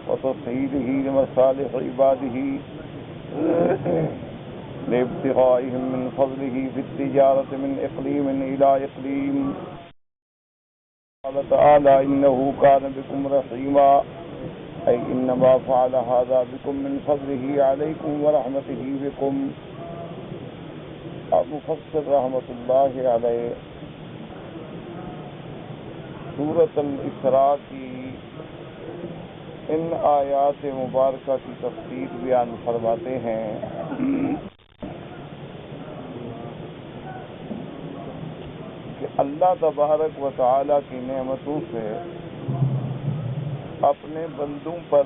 وتصحيحه لمصالح عباده لابتغائهم من فضله في التجارة من إقليم إلى إقليم. قال تعالى إنه كان بكم رحيما، أي إنما فعل هذا بكم من فضله عليكم ورحمته بكم. مفسر رحمۃ اللہ علیہ سورۃ الاسراء کی ان آیات مبارکہ کی تفسیر بیان فرماتے ہیں کہ اللہ تبارک و تعالی کی نعمتوں سے اپنے بندوں پر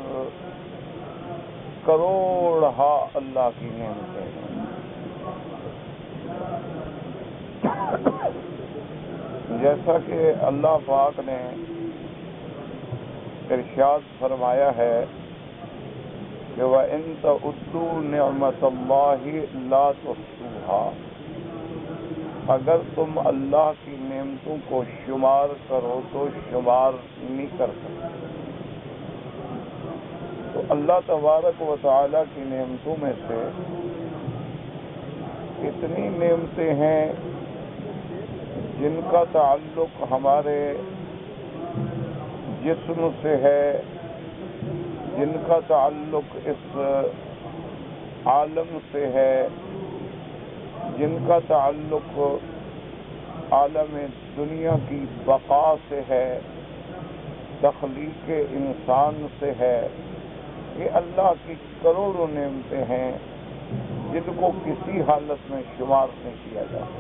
کروڑہا اللہ کی نعمتیں ہیں. جیسا کہ اللہ پاک نے ارشاد فرمایا ہے کہ وَإِن تَعُدُّوا نِعْمَتَ اللَّهِ لَا تُحْصُوهَا، اگر تم اللہ کی نعمتوں کو شمار کرو تو شمار نہیں کر سکتے. تو اللہ تبارک و تعالیٰ کی نعمتوں میں سے اتنی نعمتیں ہیں جن کا تعلق ہمارے جسم سے ہے، جن کا تعلق اس عالم سے ہے، جن کا تعلق عالم دنیا کی بقا سے ہے، تخلیق انسان سے ہے. یہ اللہ کی کروڑوں نعمتیں ہیں جن کو کسی حالت میں شمار نہیں کیا جاتا.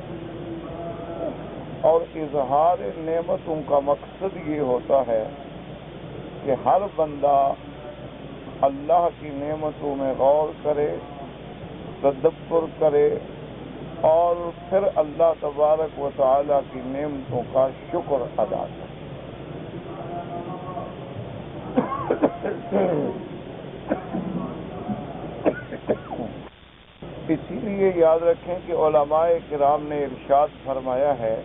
اور اظہار نعمتوں کا مقصد یہ ہوتا ہے کہ ہر بندہ اللہ کی نعمتوں میں غور کرے، تدبر کرے اور پھر اللہ تبارک و تعالی کی نعمتوں کا شکر ادا کرے. اسی لیے یاد رکھیں کہ علماء کرام نے ارشاد فرمایا ہے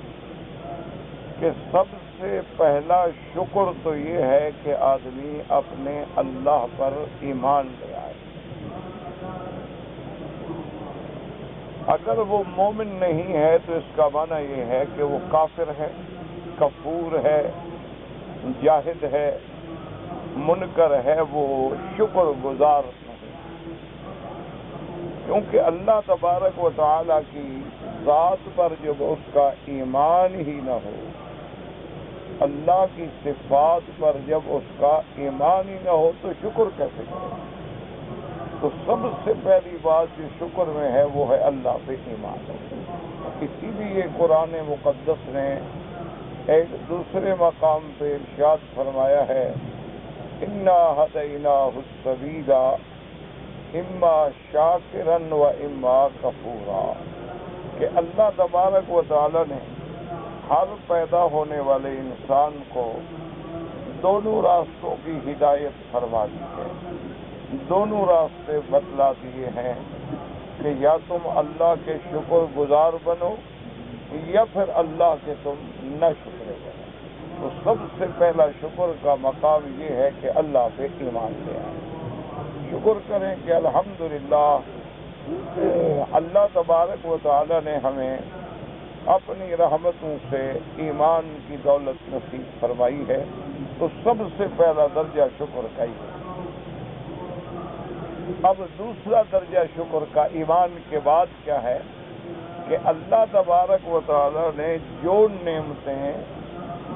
کہ سب سے پہلا شکر تو یہ ہے کہ آدمی اپنے اللہ پر ایمان لے آئے. اگر وہ مومن نہیں ہے تو اس کا معنی یہ ہے کہ وہ کافر ہے، کفور ہے، جاہد ہے، منکر ہے، وہ شکر گزار نہیں. کیونکہ اللہ تبارک و تعالیٰ کی ذات پر جب اس کا ایمان ہی نہ ہو، اللہ کی صفات پر جب اس کا ایمان ہی نہ ہو تو شکر کیسے کرے؟ تو سب سے پہلی بات جو شکر میں ہے وہ ہے اللہ پہ ایمان. اسی لیے قرآن مقدس نے ایک دوسرے مقام پہ ارشاد فرمایا ہے اِنَّا هَدَيْنَاهُ السَّبِيلَ اِمَّا شَاكِرًا وَإِمَّا كَفُورًا، کہ اللہ تبارک و تعالی نے ہر پیدا ہونے والے انسان کو دونوں راستوں کی ہدایت فرما دی ہے. دونوں راستے بتلا دیے ہیں کہ یا تم اللہ کے شکر گزار بنو یا پھر اللہ کے تم نہ شکر بنو. تو سب سے پہلا شکر کا مقام یہ ہے کہ اللہ پہ ایمان لے آئے، شکر کریں کہ الحمدللہ اللہ تبارک و تعالی نے ہمیں اپنی رحمتوں سے ایمان کی دولت نصیب فرمائی ہے. تو سب سے پہلا درجہ شکر کا ہی ہے. اب دوسرا درجہ شکر کا ایمان کے بعد کیا ہے کہ اللہ تبارک و تعالی نے جو نعمتیں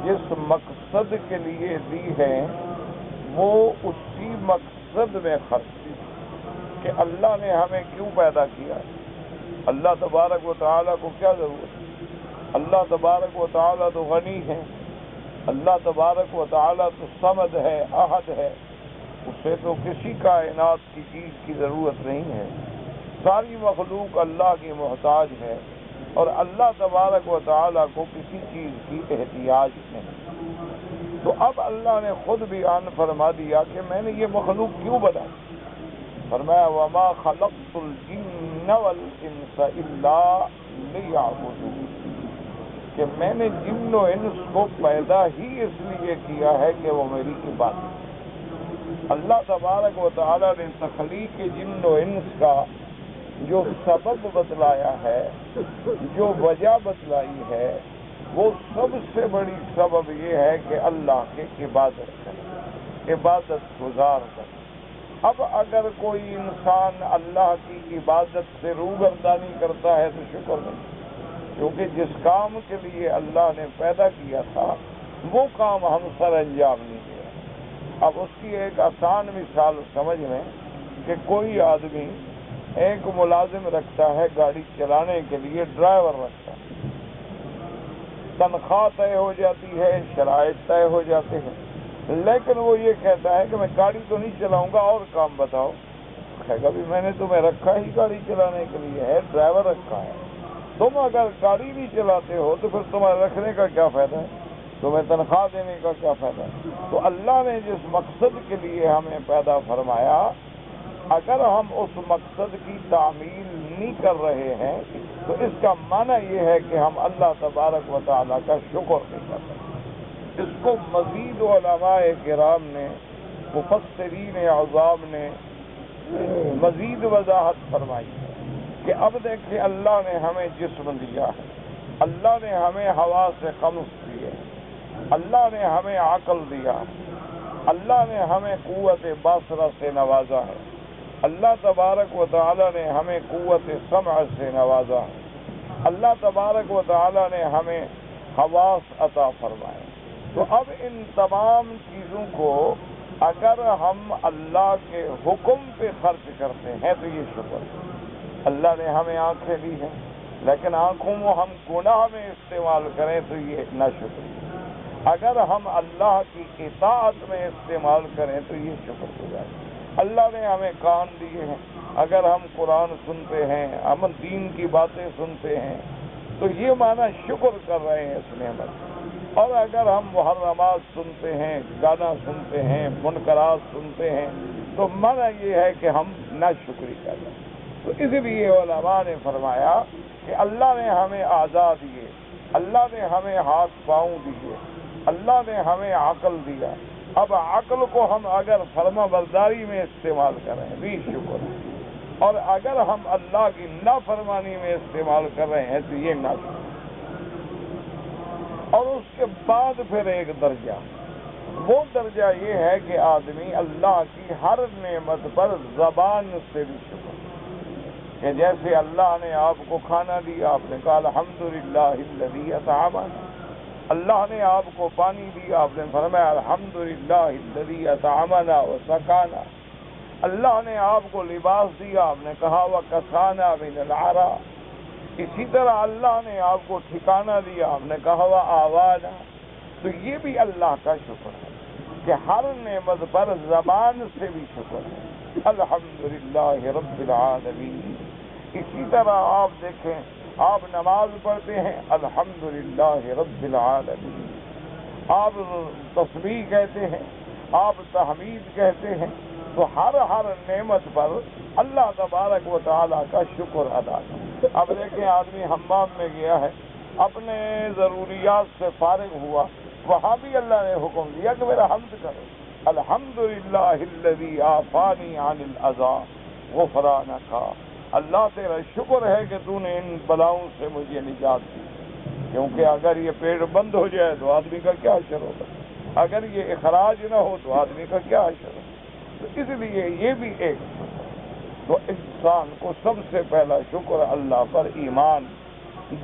جس مقصد کے لیے دی ہیں وہ اسی مقصد میں خرچ کی کہ اللہ نے ہمیں کیوں پیدا کیا. اللہ تبارک و تعالی کو کیا ضرورت ہے؟ اللہ تبارک و تعالی تو غنی ہے، اللہ تبارک و تعالی تو صمد ہے، احد ہے، اسے تو کسی کائنات کی چیز کی ضرورت نہیں ہے. ساری مخلوق اللہ کی محتاج ہے اور اللہ تبارک و تعالی کو کسی چیز کی احتیاج نہیں. تو اب اللہ نے خود بیان فرما دیا کہ میں نے یہ مخلوق کیوں بنائی. فرمایا وَمَا خَلَقْتُ الْجِنَّ وَالْإِنسَ إِلَّا لِيَعْبُدُونِ، کہ میں نے جن و انس کو پیدا ہی اس لیے کیا ہے کہ وہ میری عبادت. اللہ تبارک و تعالیٰ نے تخلیق جن و انس کا جو سبب بتلایا ہے، جو وجہ بتلائی ہے، وہ سب سے بڑی سبب یہ ہے کہ اللہ کی عبادت کرے، عبادت گزار کرے۔ اب اگر کوئی انسان اللہ کی عبادت سے روگردانی کرتا ہے تو شکر نہیں، کیونکہ جس کام کے لیے اللہ نے پیدا کیا تھا وہ کام ہم سر انجام نہیں دیا۔ اب اس کی ایک آسان مثال سمجھ لیں کہ کوئی آدمی ایک ملازم رکھتا ہے گاڑی چلانے کے لیے، ڈرائیور رکھتا ہے، تنخواہ طے ہو جاتی ہے، شرائط طے ہو جاتے ہیں، لیکن وہ یہ کہتا ہے کہ میں گاڑی تو نہیں چلاؤں گا، اور کام بتاؤ۔ کہے گا بھی میں نے تمہیں رکھا ہی گاڑی چلانے کے لیے ہے، ڈرائیور رکھا ہے، تم اگر گاڑی نہیں چلاتے ہو تو پھر تمہیں رکھنے کا کیا فائدہ ہے، تمہیں تنخواہ دینے کا کیا فائدہ ہے؟ تو اللہ نے جس مقصد کے لیے ہمیں پیدا فرمایا، اگر ہم اس مقصد کی تعمیل نہیں کر رہے ہیں تو اس کا معنی یہ ہے کہ ہم اللہ تبارک و تعالیٰ کا شکر نہیں کر رہے۔ اس کو مزید علماء کرام نے، مفسرین اعظام نے مزید وضاحت فرمائی ہے کہ اب دیکھیں اللہ نے ہمیں جسم دیا ہے، اللہ نے ہمیں حواس خمس دیے، اللہ نے ہمیں عقل دیا، اللہ نے ہمیں قوت باصرہ سے نوازا ہے، اللہ تبارک و تعالیٰ نے ہمیں قوت سمع سے نوازا ہے، اللہ تبارک و تعالیٰ نے ہمیں حواس عطا فرمائے۔ تو اب ان تمام چیزوں کو اگر ہم اللہ کے حکم پہ خرچ کرتے ہیں تو یہ شکر ہے۔ اللہ نے ہمیں آنکھیں دی ہیں، لیکن آنکھوں کو ہم گناہ میں استعمال کریں تو یہ ناشکری ہے۔ اگر ہم اللہ کی اطاعت میں استعمال کریں تو یہ شکر گزار ہے۔ اللہ نے ہمیں کان دیے ہیں، اگر ہم قرآن سنتے ہیں، ہم دین کی باتیں سنتے ہیں تو یہ معنی شکر کر رہے ہیں اس نعمت۔ اور اگر ہم محرمات سنتے ہیں، گانا سنتے ہیں، منکرات سنتے ہیں تو معنی یہ ہے کہ ہم ناشکری کر رہے ہیں۔ تو اس لیے علماء نے فرمایا کہ اللہ نے ہمیں اعضاء دیے، اللہ نے ہمیں ہاتھ پاؤں دیے، اللہ نے ہمیں عقل دیا، اب عقل کو ہم اگر فرما برداری میں استعمال کریں بھی شکر ہے، اور اگر ہم اللہ کی نافرمانی میں استعمال کر رہے ہیں تو یہ ناشکر۔ اور اس کے بعد پھر ایک درجہ، وہ درجہ یہ ہے کہ آدمی اللہ کی ہر نعمت پر زبان سے بھی شکر، کہ جیسے اللہ نے آپ کو کھانا دیا، آپ نے کہا الحمدللہ الذی اطعمنا، اللہ نے آپ کو پانی دیا، آپ نے فرمایا الحمدللہ الذی اطعمنا وسقانا، اللہ نے آپ کو لباس دیا، آپ نے کہا وکسانا من العرا، اسی طرح اللہ نے آپ کو ٹھکانہ دیا، آپ نے کہا وآوانا۔ تو یہ بھی اللہ کا شکر ہے کہ ہر نعمت پر زبان سے بھی شکر ہے، الحمدللہ رب العالمین۔ اسی طرح آپ دیکھیں، آپ نماز پڑھتے ہیں الحمدللہ رب العالمین، آپ تسبیح کہتے ہیں، آپ تحمید کہتے ہیں، تو ہر نعمت پر اللہ تبارک و تعالیٰ کا شکر ادا کریں۔ اب دیکھیں آدمی حمام میں گیا ہے، اپنے ضروریات سے فارغ ہوا، وہاں بھی اللہ نے حکم دیا کہ میرا حمد کرو، الحمدللہ الذی عافانی عن الاذی غفرانک، اللہ تیرا شکر ہے کہ تو نے ان بلاؤں سے مجھے نجات دی، کیونکہ اگر یہ پیٹ بند ہو جائے تو آدمی کا کیا حشر ہوگا، اگر یہ اخراج نہ ہو تو آدمی کا کیا حشر ہوگا۔ تو اس لیے یہ بھی ایک شکر، تو انسان کو سب سے پہلا شکر اللہ پر ایمان،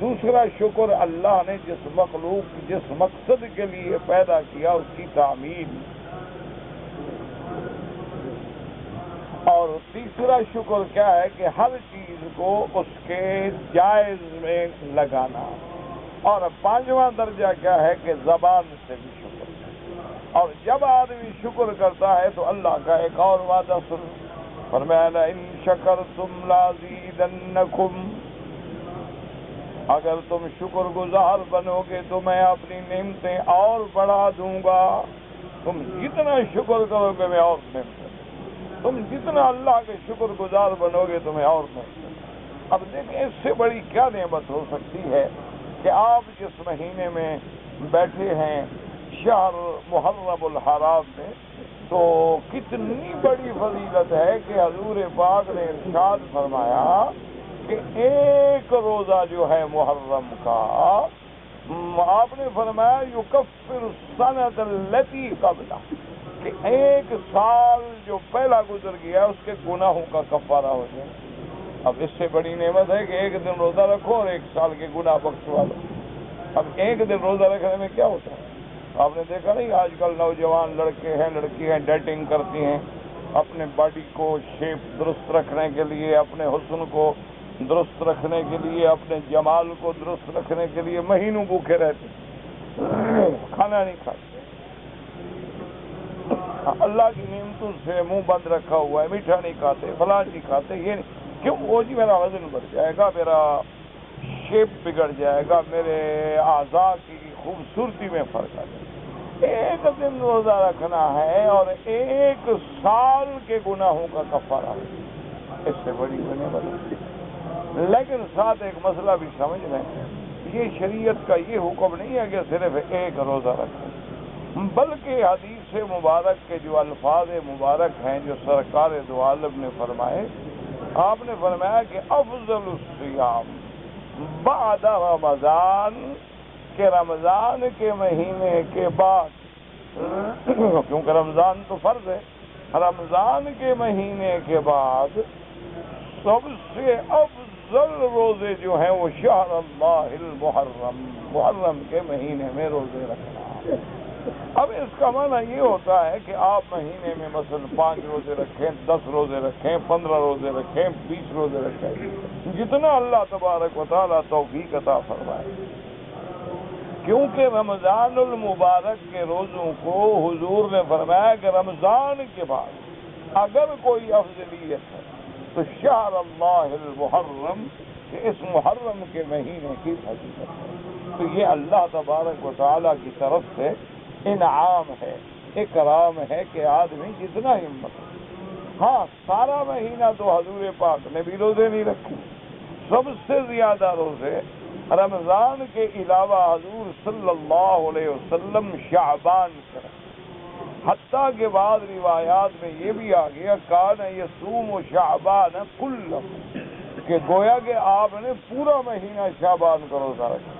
دوسرا شکر اللہ نے جس مخلوق جس مقصد کے لیے پیدا کیا اس کی تعمیل، اور تیسرا شکر کیا ہے کہ ہر چیز کو اس کے جائز میں لگانا، اور پانچواں درجہ کیا ہے کہ زبان سے بھی شکر۔ اور جب آدمی شکر کرتا ہے تو اللہ کا ایک اور وعدہ سن، فرمایا لئن شکرتم لازیدنکم، اگر تم شکر گزار بنو گے تو میں اپنی نعمتیں اور بڑھا دوں گا، تم جتنا شکر کرو گے میں اور نعمتیں، تم جتنا اللہ کے شکر گزار بنو گے تمہیں اور نعمتیں۔ اب دیکھیں اس سے بڑی کیا نعمت ہو سکتی ہے کہ آپ جس مہینے میں بیٹھے ہیں، شہر محرم الحرام میں، تو کتنی بڑی فضیلت ہے کہ حضور پاک نے ارشاد فرمایا کہ ایک روزہ جو ہے محرم کا، آپ نے فرمایا یکفر السنۃ التی قبلہ، کہ ایک سال جو پہلا گزر گیا اس کے گناہوں کا کفارہ ہو جائے۔ اب اس سے بڑی نعمت ہے کہ ایک دن روزہ رکھو اور ایک سال کے گناہ بخشوا دو۔ اب ایک دن روزہ رکھنے میں کیا ہوتا ہے؟ آپ نے دیکھا نہیں، آج کل نوجوان لڑکے ہیں لڑکی ہیں ڈیٹنگ کرتی ہیں، اپنے باڈی کو شیپ درست رکھنے کے لیے، اپنے حسن کو درست رکھنے کے لیے، اپنے جمال کو درست رکھنے کے لیے مہینوں بھوکے رہتے، کھانا نہیں کھاتے، اللہ کی نعمتوں سے منہ بند رکھا ہوا ہے، میٹھا نہیں کھاتے، فلاں نہیں کھاتے، یہ نہیں کیوں؟ وہ جی میرا وزن بڑھ جائے گا، میرا شیپ بگڑ جائے گا، میرے اعضاء کی خوبصورتی میں فرق آ جائے گا۔ ایک دن روزہ رکھنا ہے اور ایک سال کے گناہوں کا کفارہ ہے، اس سے بڑی نعمت ہے۔ لیکن ساتھ ایک مسئلہ بھی سمجھ لیں، یہ شریعت کا یہ حکم نہیں ہے کہ صرف ایک روزہ رکھیں، بلکہ حدیث مبارک کے جو الفاظ مبارک ہیں جو سرکار دو عالم نے فرمائے، آپ نے فرمایا کہ افضل الصیام بعد رمضان، کہ رمضان کے مہینے کے بعد، کیونکہ رمضان تو فرض ہے، رمضان کے مہینے کے بعد سب سے افضل روزے جو ہیں وہ شہر اللہ المحرم، محرم کے مہینے میں روزے رکھنا۔ اب اس کا معنی یہ ہوتا ہے کہ آپ مہینے میں مثلا 5 روزے رکھیں، 10 روزے رکھیں، 15 روزے رکھیں، 20 روزے رکھیں، جتنا اللہ تبارک و تعالیٰ توفیق عطا فرمائے، کیونکہ رمضان المبارک کے روزوں کو حضور نے فرمایا کہ رمضان کے بعد اگر کوئی افضلیت ہے تو شہر اللہ المحرم، کہ اس محرم کے مہینے کی فضیلت ہے۔ تو یہ اللہ تبارک و تعالیٰ کی طرف سے انعام ہے، اکرام ہے کہ آدمی جتنا ہمت ہے۔ ہاں، سارا مہینہ تو حضور پاک نے بھی روزے نہیں رکھے، سب سے زیادہ روزے رمضان کے علاوہ حضور صلی اللہ علیہ وسلم شعبان سے، حتیٰ کہ بعض روایات میں یہ بھی آ گیا کان یصوم شعبان کلہ، کہ گویا کہ آپ نے پورا مہینہ شعبان کا روزہ رکھا،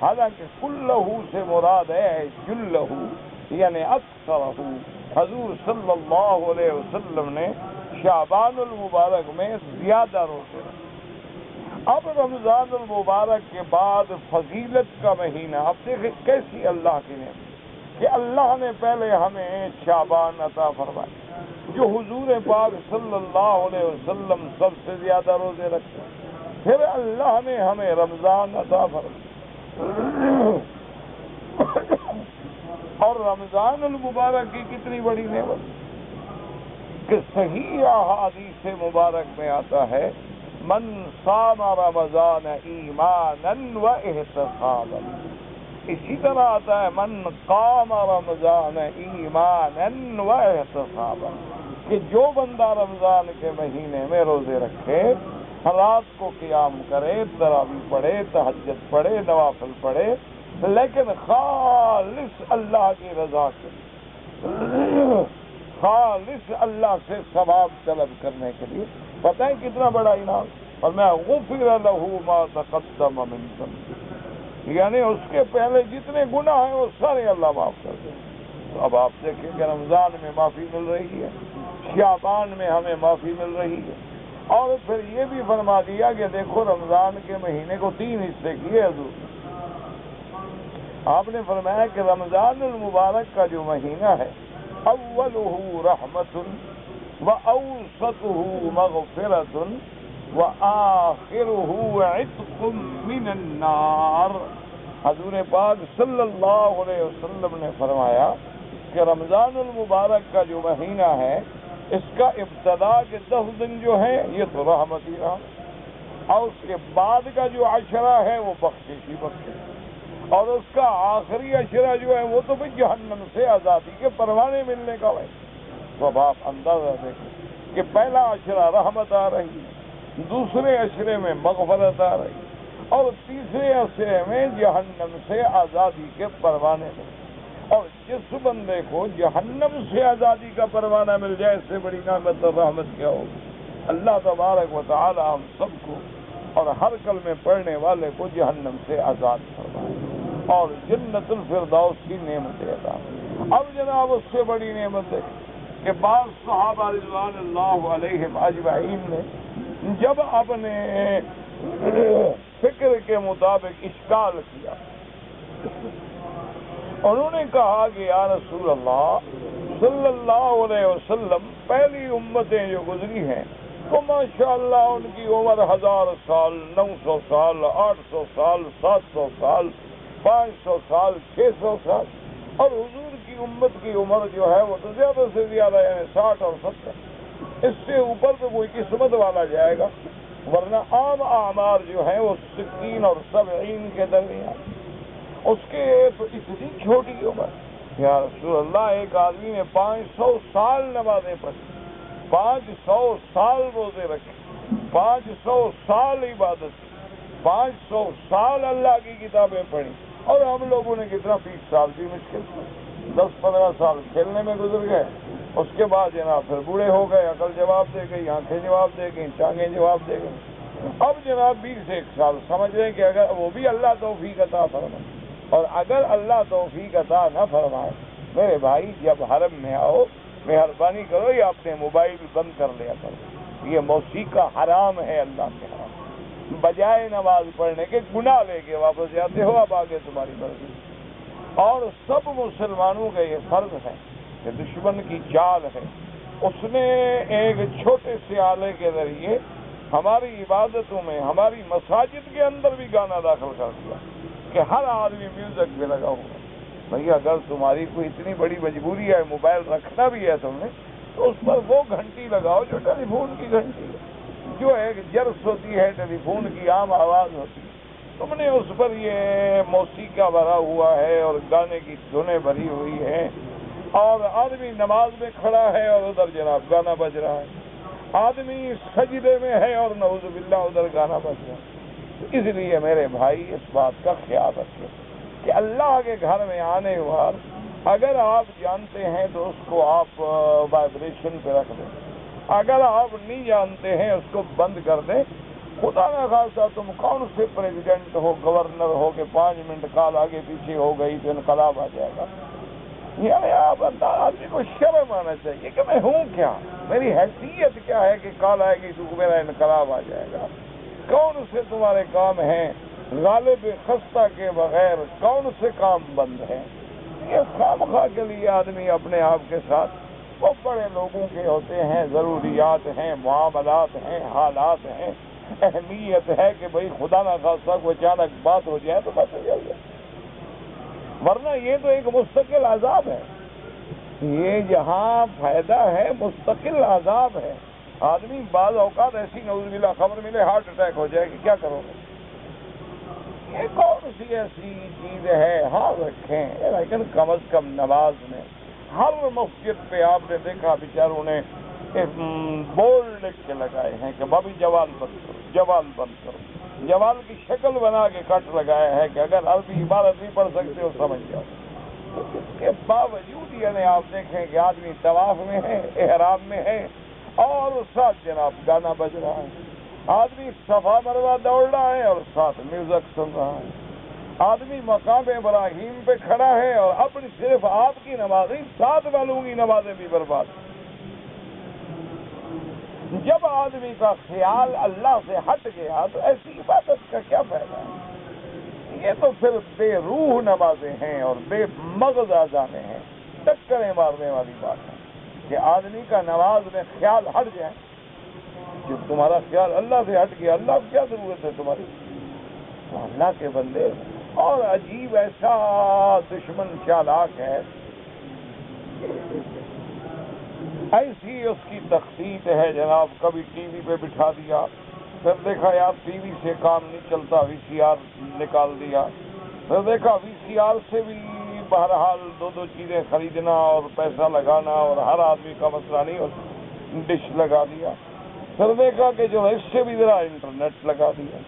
حالانکہ کلہ سے مراد ہے جلہ، یعنی اکثرہ۔ حضور صلی اللہ علیہ وسلم نے شعبان المبارک میں زیادہ روزے رکھے۔ اب رمضان المبارک کے بعد فضیلت کا مہینہ، اب دیکھیں کیسی اللہ کی نعمت کہ اللہ نے پہلے ہمیں شعبان عطا فرمایا، جو حضور پاک صلی اللہ علیہ وسلم سب سے زیادہ روزے رکھتے، پھر اللہ نے ہمیں رمضان عطا فرمایا، اور رمضان المبارک کی کتنی بڑی نعمت کہ صحیح احادیث مبارک میں آتا ہے من صام رمضان ایمانا و احتسابا، اسی طرح آتا ہے من قام رمضان ایمانا و احتسابا، کہ جو بندہ رمضان کے مہینے میں روزے رکھے، رات کو قیام کرے، تراویح پڑھے، تہجد پڑھے، نوافل پڑھے، لیکن خالص اللہ کی رضا کے لیے، خالص اللہ سے ثواب طلب کرنے کے لیے، پتہ ہے کتنا بڑا انعام؟ اور میں غفر لہ ما تقدم من ذنبہ، یعنی اس کے پہلے جتنے گناہ ہیں وہ سارے اللہ معاف کر دیں۔ تو اب آپ دیکھیں کہ رمضان میں معافی مل رہی ہے، شعبان میں ہمیں معافی مل رہی ہے، اور پھر یہ بھی فرما دیا کہ دیکھو رمضان کے مہینے کو 3 حصے کیے حضور، آپ نے فرمایا کہ رمضان المبارک کا جو مہینہ ہے اولہ رحمت و اوسطہ مغفرۃ و آخرہ عتق من النار، حضور پاک صلی اللہ علیہ وسلم نے فرمایا کہ رمضان المبارک کا جو مہینہ ہے اس کا ابتدا کے 10 دن جو ہیں یہ تو رحمت ہی رہا، اور اس کے بعد کا جو عشرہ ہے وہ بخشش ہی بخشش، اور اس کا آخری عشرہ جو ہے وہ تو بھی جہنم سے آزادی کے پروانے ملنے کا ہے۔ تو اب آپ اندازہ دیکھیں کہ پہلا عشرہ رحمت آ رہی ہے، دوسرے عشرے میں مغفرت آ رہی، اور تیسرے عشرے میں جہنم سے آزادی کے پروانے ملے۔ اور جس بندے کو جہنم سے آزادی کا پروانہ مل جائے، اس سے بڑی نعمت اور رحمت کیا ہوگی؟ اللہ تبارک و تعالی ہم سب کو اور ہر کلمے پڑھنے والے کو جہنم سے آزاد فرمائے اور جنت الفردوس کی نعمتیں عطا۔ اب جناب اس سے بڑی نعمت ہے کہ بعض صحابہ رضوان اللہ علیہم اجمعین نے جب اپنے فکر کے مطابق اشکال کیا، انہوں نے کہا کہ یا رسول اللہ صلی اللہ علیہ وسلم، پہلی امتیں جو گزری ہیں تو ماشاءاللہ ان کی عمر 1000 سال، 900 سال، 800 سال، 700 سال، 500 سال، 600 سال، اور حضور کی امت کی عمر جو ہے وہ تو زیادہ سے زیادہ یعنی 60 اور 70، اس سے اوپر تو کوئی قسمت والا جائے گا، ورنہ عام اعمار جو ہیں وہ 60 اور 70 کے درمیان، اس کے تو اتنی چھوٹی عمر۔ یا رسول اللہ، ایک آدمی نے 500 سال نمازیں پڑھی، 500 سال روزے رکھے، 500 سال عبادت کی، 500 سال اللہ کی کتابیں پڑھی، اور ہم لوگوں نے کتنا 20 سال بھی مشکل سے 10-15 سال کھیلنے میں گزر گئے، اس کے بعد جناب پھر بوڑھے ہو گئے، عقل جواب دے گئی، آنکھیں جواب دے گئی، ٹانگیں جواب دے گئی، اب جناب 20-1 سال سمجھ رہے ہیں کہ اگر وہ بھی اللہ توفیق عطا فرمائے، اور اگر اللہ توفیق عطا نہ فرمائے، میرے بھائی جب حرم میں آؤ مہربانی کرو یہ اپنے موبائل بند کر لیا کرو، یہ موسیقی حرام ہے اللہ کے حرام، بجائے نماز پڑھنے کے گناہ لے کے واپس جاتے ہو، اب آگے تمہاری مرضی۔ اور سب مسلمانوں کا یہ فرض ہے کہ دشمن کی چال ہے، اس نے ایک چھوٹے سے آلے کے ذریعے ہماری عبادتوں میں، ہماری مساجد کے اندر بھی گانا داخل کر دیا کہ ہر آدمی میوزک پہ لگا ہوا۔ بھئی اگر تمہاری کوئی اتنی بڑی مجبوری ہے، موبائل رکھنا بھی ہے تم نے، تو اس پر وہ گھنٹی لگاؤ جو ٹیلی فون کی گھنٹی ہے، جو ایک جرس ہوتی ہے ٹیلی فون کی عام آواز ہوتی ہے، تم نے اس پر یہ موسیقی بھرا ہوا ہے اور گانے کی دھنیں بھری ہوئی ہیں، اور آدمی نماز میں کھڑا ہے اور ادھر جناب گانا بج رہا ہے، آدمی سجدے میں ہے اور نعوذ باللہ ادھر گانا بج رہا ہے۔ اس لیے میرے بھائی اس بات کا خیال رکھیں کہ اللہ کے گھر میں آنے والے اگر آپ جانتے ہیں تو اس کو آپ وائبریشن پہ رکھ دیں، اگر آپ نہیں جانتے ہیں اس کو بند کر دیں۔ خدا نہ خاصہ تم کون سے پریزیڈنٹ ہو، گورنر ہو کہ 5 منٹ کال آگے پیچھے ہو گئی تو انقلاب آ جائے گا۔ یعنی آپ آدمی کو شرم آنا چاہیے کہ میں ہوں کیا، میری حیثیت کیا ہے کہ کال آئے گی تو میرا انقلاب آ جائے گا۔ کون سے تمہارے کام ہیں غالب خستہ کے بغیر، کون سے کام بند ہیں؟ یہ خامخواہ کے لیے آدمی اپنے آپ کے ساتھ، وہ بڑے لوگوں کے ہوتے ہیں، ضروریات ہیں، معاملات ہیں، حالات ہیں، اہمیت ہے کہ بھئی خدا نہ خاصہ کو اچانک بات ہو جائے تو بس ہو جائے، ورنہ یہ تو ایک مستقل عذاب ہے، یہ جہاں فائدہ ہے مستقل عذاب ہے۔ آدمی بعض اوقات ایسی نعوذ باللہ خبر ملے ہارٹ اٹیک ہو جائے کہ کیا کرو گے؟ یہ کون سی ایسی چیز ہے؟ ہاں رکھیں، لیکن کم از کم نماز میں ہر مسجد پہ آپ نے دیکھا بیچاروں نے بورڈ لکھ کے لگائے ہیں کہ بھابی جوال بند کرو، جوال بند کرو، جوال کی شکل بنا کے کٹ لگایا ہے کہ اگر عربی عبارت نہیں پڑھ سکتے ہو سمجھ جاؤ۔ اس کے باوجود یعنی آپ دیکھیں کہ آدمی طواف میں ہے، احرام میں ہے، اور ساتھ جناب گانا بج رہا ہے، آدمی صفا مروہ دوڑ رہا ہے اور ساتھ میوزک سن رہا ہے، آدمی مقام ابراہیم پہ کھڑا ہے اور اپنی صرف آپ کی نماز نہیں، ساتھ والوں کی نمازیں بھی برباد۔ جب آدمی کا خیال اللہ سے ہٹ گیا تو ایسی عبادت کا کیا فائدہ ہے؟ یہ تو پھر بے روح نمازیں ہیں اور بے مغز اذانیں ہیں، ٹکریں مارنے والی بات ہے کہ آدمی کا نماز میں خیال ہٹ جائے۔ جب تمہارا خیال اللہ سے ہٹ گیا، اللہ کو کیا ضرورت ہے تمہاری؟ تو اللہ کے بندے، اور عجیب ایسا دشمن چالاک ہے، ایسی اس کی تخطیط ہے جناب، کبھی ٹی وی پہ بٹھا دیا، پھر دیکھا یار ٹی وی سے کام نہیں چلتا، وی سی آر نکال دیا، پھر دیکھا وی سی آر سے بھی بہرحال 2 چیزیں خریدنا اور پیسہ لگانا اور ہر آدمی کا مسئلہ نہیں ہوتا، ڈش لگا دیا، پھر دیکھا کہ جو اس سے بھی ذرا انٹرنیٹ لگا دیا،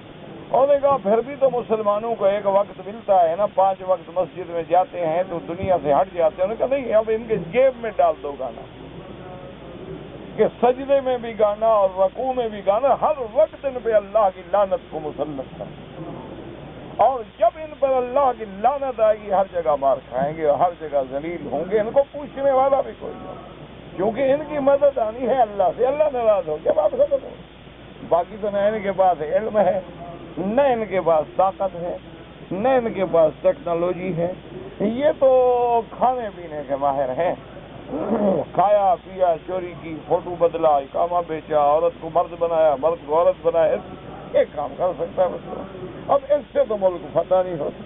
انہوں نے کہا پھر بھی تو مسلمانوں کو ایک وقت ملتا ہے نا، 5 وقت مسجد میں جاتے ہیں تو دنیا سے ہٹ جاتے ہیں. انہوں نے کہا نہیں، اب ان کے جیب میں ڈال دو گانا، کہ سجدے میں بھی گانا اور رکوع میں بھی گانا، ہر وقت ان پہ اللہ کی لعنت کو مسلط کر. اور جب ان پر اللہ کی لعنت آئے گی ہر جگہ مار کھائیں گے اور ہر جگہ ذلیل ہوں گے، ان کو پوچھنے والا بھی کوئی نہیں، کیونکہ ان کی مدد آنی ہے اللہ سے. اللہ ناراض ہو گیا، آپ ختم ہو. باقی تو نہ ان کے پاس علم ہے، نہ ان کے پاس طاقت ہے، نہ ان کے پاس ٹیکنالوجی ہے. یہ تو کھانے پینے کے ماہر ہیں، کھایا پیا، چوری کی، فوٹو بدلا، اقامہ بیچا، عورت کو مرد بنایا، مرد کو عورت بنایا، ایک کام کر سکتا ہے بس. اب اس سے تو ملک فتح نہیں ہوتا.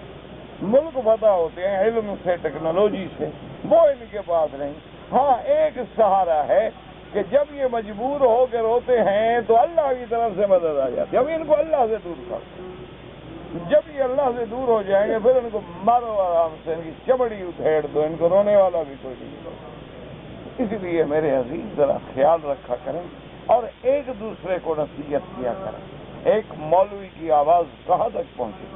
ملک فتح ہوتے ہیں علم سے، ٹیکنالوجی سے، وہ ان کے پاس نہیں. ہاں ایک سہارا ہے کہ جب یہ مجبور ہو کے روتے ہیں تو اللہ کی طرف سے مدد آ جاتی ہے. اب ان کو اللہ سے دور کر دو. جب یہ اللہ سے دور ہو جائیں گے پھر ان کو مارو آرام سے، ان کی چمڑی ادھیڑ دو، ان کو رونے والا بھی کوئی نہیں ہوگا. اس لیے میرے عزیز ذرا خیال رکھا کریں اور ایک دوسرے کو نصیحت کیا کریں. ایک مولوی کی آواز کہاں تک پہنچے؟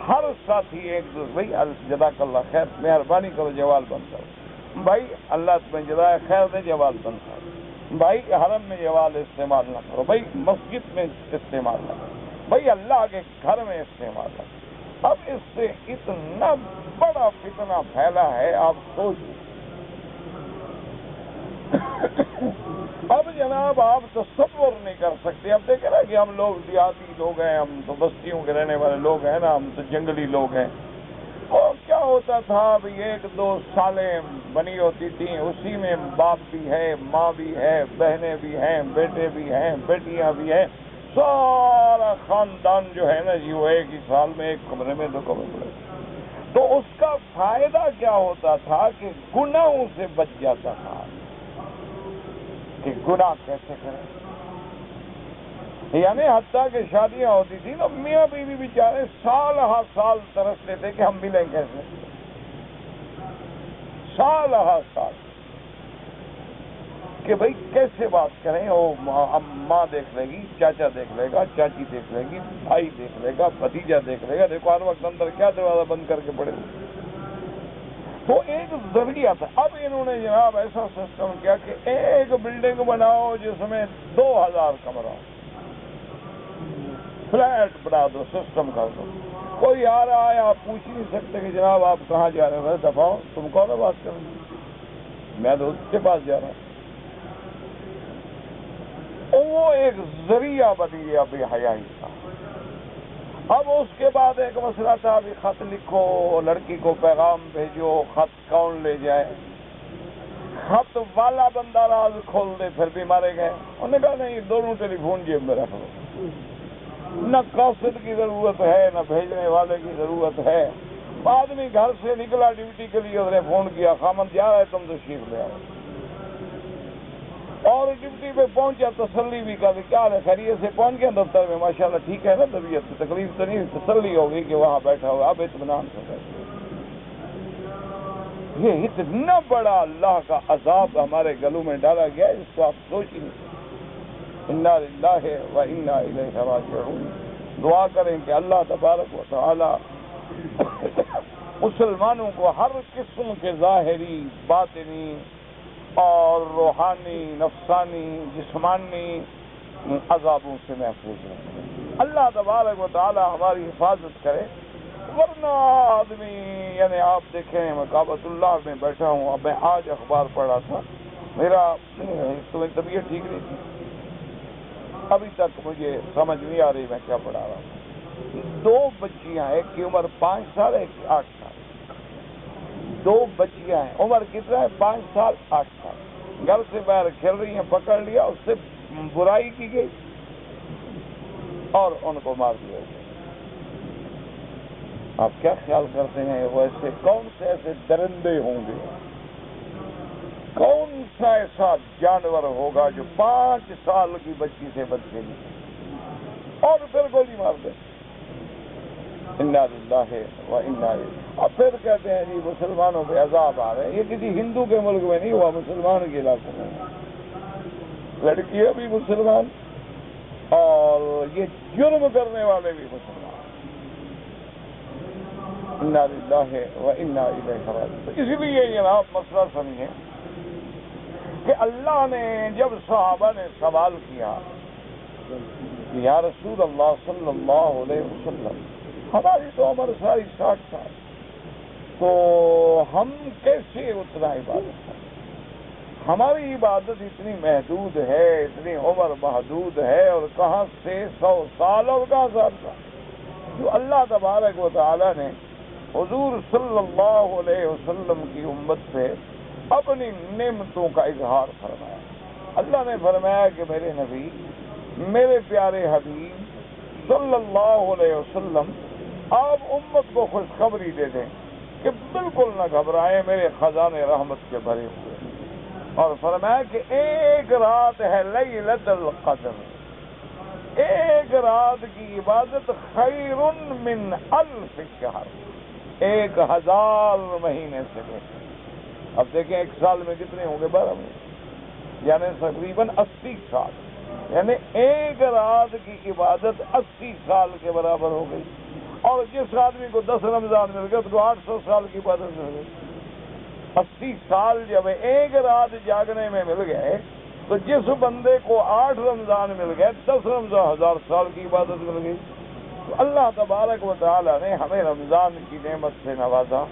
ہر ساتھی ایک دوسرے، بھائی جزاک اللہ خیر، مہربانی کرو جوال بند کرو، بھائی اللہ تمہیں جزائے خیر دے، جوال بند کرو، بھائی حرم میں جوال استعمال نہ کرو، بھائی مسجد میں استعمال نہ کرو، بھائی اللہ کے گھر میں استعمال نہ کرو. اب اس سے اتنا بڑا فتنہ پھیلا ہے، آپ سوچیں. اب جناب آپ تصور نہیں کر سکتے. اب دیکھیں نا کہ ہم لوگ دیہاتی لوگ ہیں، ہم تو بستیوں کے رہنے والے لوگ ہیں نا، ہم تو جنگلی لوگ ہیں. اور کیا ہوتا تھا، اب 1-2 سالیں بنی ہوتی تھیں، اسی میں باپ بھی ہے، ماں بھی ہے، بہنیں بھی ہیں، بیٹے بھی ہیں، بیٹیاں بھی ہیں، سارا خاندان جو ہے نا جی وہ ایک ہی سال میں ایک کمرے میں 2 کمرے میں. تو اس کا فائدہ کیا ہوتا تھا کہ گناہوں سے بچ جاتا تھا، کہ گناہ کیسے کریں. یعنی حتیٰ کہ شادیاں ہوتی تھی تو میاں بیوی بیچارے سال ہر سال ترستے تھے کہ ہم ملیں کیسے، سال ہر سال، کہ بھئی کیسے بات کریں. وہ ماں دیکھ لے گی، چاچا دیکھ لے گا، چاچی دیکھ لے گی، بھائی دیکھ لے گا، بھتیجا دیکھ لے گا. دیکھو ہر وقت اندر کیا دروازہ بند کر کے پڑے. تو ایک ذریعہ تھا. اب انہوں نے جناب ایسا سسٹم کیا کہ ایک بلڈنگ بناؤ جس میں 2000 کمرہ، فلیٹ بنا دو، سسٹم کر دو. کوئی آ رہا ہے، آپ پوچھ نہیں سکتے کہ جناب آپ کہاں جا رہے ہیں، دفاع تم کون ہے بات کریں، میں تو اس کے پاس جا رہا ہوں. وہ ایک ذریعہ بن گیا بے حیائی کا. اب اس کے بعد ایک مسئلہ تھا، ابھی خط لکھو، لڑکی کو پیغام بھیجو، خط کون لے جائے. خط والا بندہ راز کھول دے پھر بھی مارے گئے. انہوں نے کہا نہیں، دونوں ٹیلی فون جیب میں رکھ لو. نہ قاصد کی ضرورت ہے نہ بھیجنے والے کی ضرورت ہے. آدمی گھر سے نکلا ڈیوٹی کے لیے، اس نے فون کیا، خامد جا رہا ہے، تم تشریف لے آؤ. اور ڈیوٹی پہ پہنچا، تسلی بھی کر دی، کیا ہے خیریت سے پہنچ گیا دفتر میں، ماشاءاللہ ٹھیک ہے نا طبیعت، تکلیف تو نہیں، تسلی ہوگی کہ وہاں بیٹھا ہوا، اب اطمینان سے بیٹھا. یہ اتنا بڑا اللہ کا عذاب ہمارے گلوں میں ڈالا گیا ہے، جس کو آپ سوچ ہی نہیں. انا للہ و انا الیہ راجعون. دعا کریں کہ اللہ تبارک و تعالی مسلمانوں کو ہر قسم کے ظاہری، باطنی اور روحانی، نفسانی، جسمانی عذابوں سے محفوظ رکھے. اللہ تبارک و تعالی ہماری حفاظت کرے. ورنہ آدمی، یعنی آپ دیکھیں میں کعبۃ اللہ میں بیٹھا ہوں. اب میں آج اخبار پڑھا تھا، میرا تمہیں طبیعت ٹھیک نہیں تھی، ابھی تک مجھے سمجھ نہیں آ رہی میں کیا پڑھا رہا ہوں. 2 بچیاں، ایک کی عمر 5 سال، ایک کی 8 سال. 2 بچیاں ہیں، عمر کتنا ہے؟ 5 سال 8 سال. گھر سے باہر کھیل رہی ہیں، پکڑ لیا، اس سے برائی کی گئی اور ان کو مار دیا گیا. آپ کیا خیال کرتے ہیں وہ ایسے کون سے ایسے درندے ہوں گے، کون سا ایسا جانور ہوگا جو 5 سال کی بچی سے بچے گی اور پھر گولی مار دے. انا للہ و انا الیہ. اور پھر کہتے ہیں جی مسلمانوں پہ عذاب آ رہے ہیں. یہ کسی ہندو کے ملک میں نہیں ہوا، مسلمان کے علاقے میں. لڑکی ہے بھی مسلمان، اور یہ جرم کرنے والے بھی مسلمان۔ انا للہ و انا الیہ راجعون۔ اس لیے جناب مسئلہ سمجھیں کہ اللہ نے جب صحابہ نے سوال کیا کہ یا رسول اللہ صلی اللہ علیہ وسلم ہماری تو عمر ساری 60 سال، تو ہم کیسے اتنا عبادت کریں؟ ہماری عبادت اتنی محدود ہے، اتنی عمر محدود ہے، اور کہاں سے 100 سال اور کہاں سال جو اللہ تبارک و تعالی نے حضور صلی اللہ علیہ وسلم کی امت پہ اپنی نعمتوں کا اظہار فرمایا۔ اللہ نے فرمایا کہ میرے نبی، میرے پیارے حبیب صلی اللہ علیہ وسلم، آپ امت کو خوشخبری دے دیں کہ بالکل نہ گھبرائیں، میرے خزانے رحمت کے بھرے ہوئے۔ اور فرمایا کہ ایک رات ہے لیلۃ القدر، ایک رات کی عبادت خیر من 1000 شہر، 1000 مہینے سے بہتر۔ اب دیکھیں ایک سال میں کتنے ہوں گے؟ 12 مہینے، یعنی تقریباً 80 سال، یعنی ایک رات کی عبادت 80 سال کے برابر ہو گئی۔ اور جس آدمی کو 10 رمضان مل گئے اس کو 800 سال کی عبادت مل گئی۔ 80 سال جب ایک رات جاگنے میں مل گئے تو جس بندے کو 8 رمضان مل گئے 10 رمضان 1000 سال کی عبادت مل گئی۔ تو اللہ تبارک و تعالی نے ہمیں رمضان کی نعمت سے نوازا،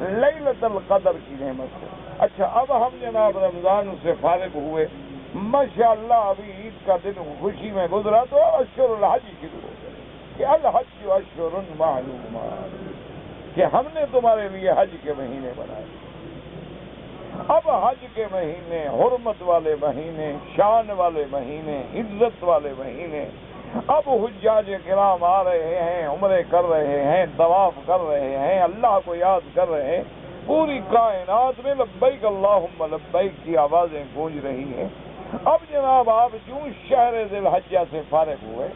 لیلۃ القدر کی نعمت سے۔ اچھا، اب ہم جناب رمضان سے فارغ ہوئے، ماشاءاللہ ابھی عید کا دن خوشی میں گزرا تو اشہر الحج شروع ہو گئے کہ الحج اشہر معلومات، کہ ہم نے تمہارے لیے حج کے مہینے بنائے۔ اب حج کے مہینے، حرمت والے مہینے، شان والے مہینے، عزت والے مہینے، اب حجاج کرام آ رہے ہیں، عمرے کر رہے ہیں، طواف کر رہے ہیں، اللہ کو یاد کر رہے ہیں، پوری کائنات میں لبیک اللہم لبیک کی آوازیں گونج رہی ہیں۔ اب جناب آپ جو شہر ذی الحجہ سے فارغ ہوئے،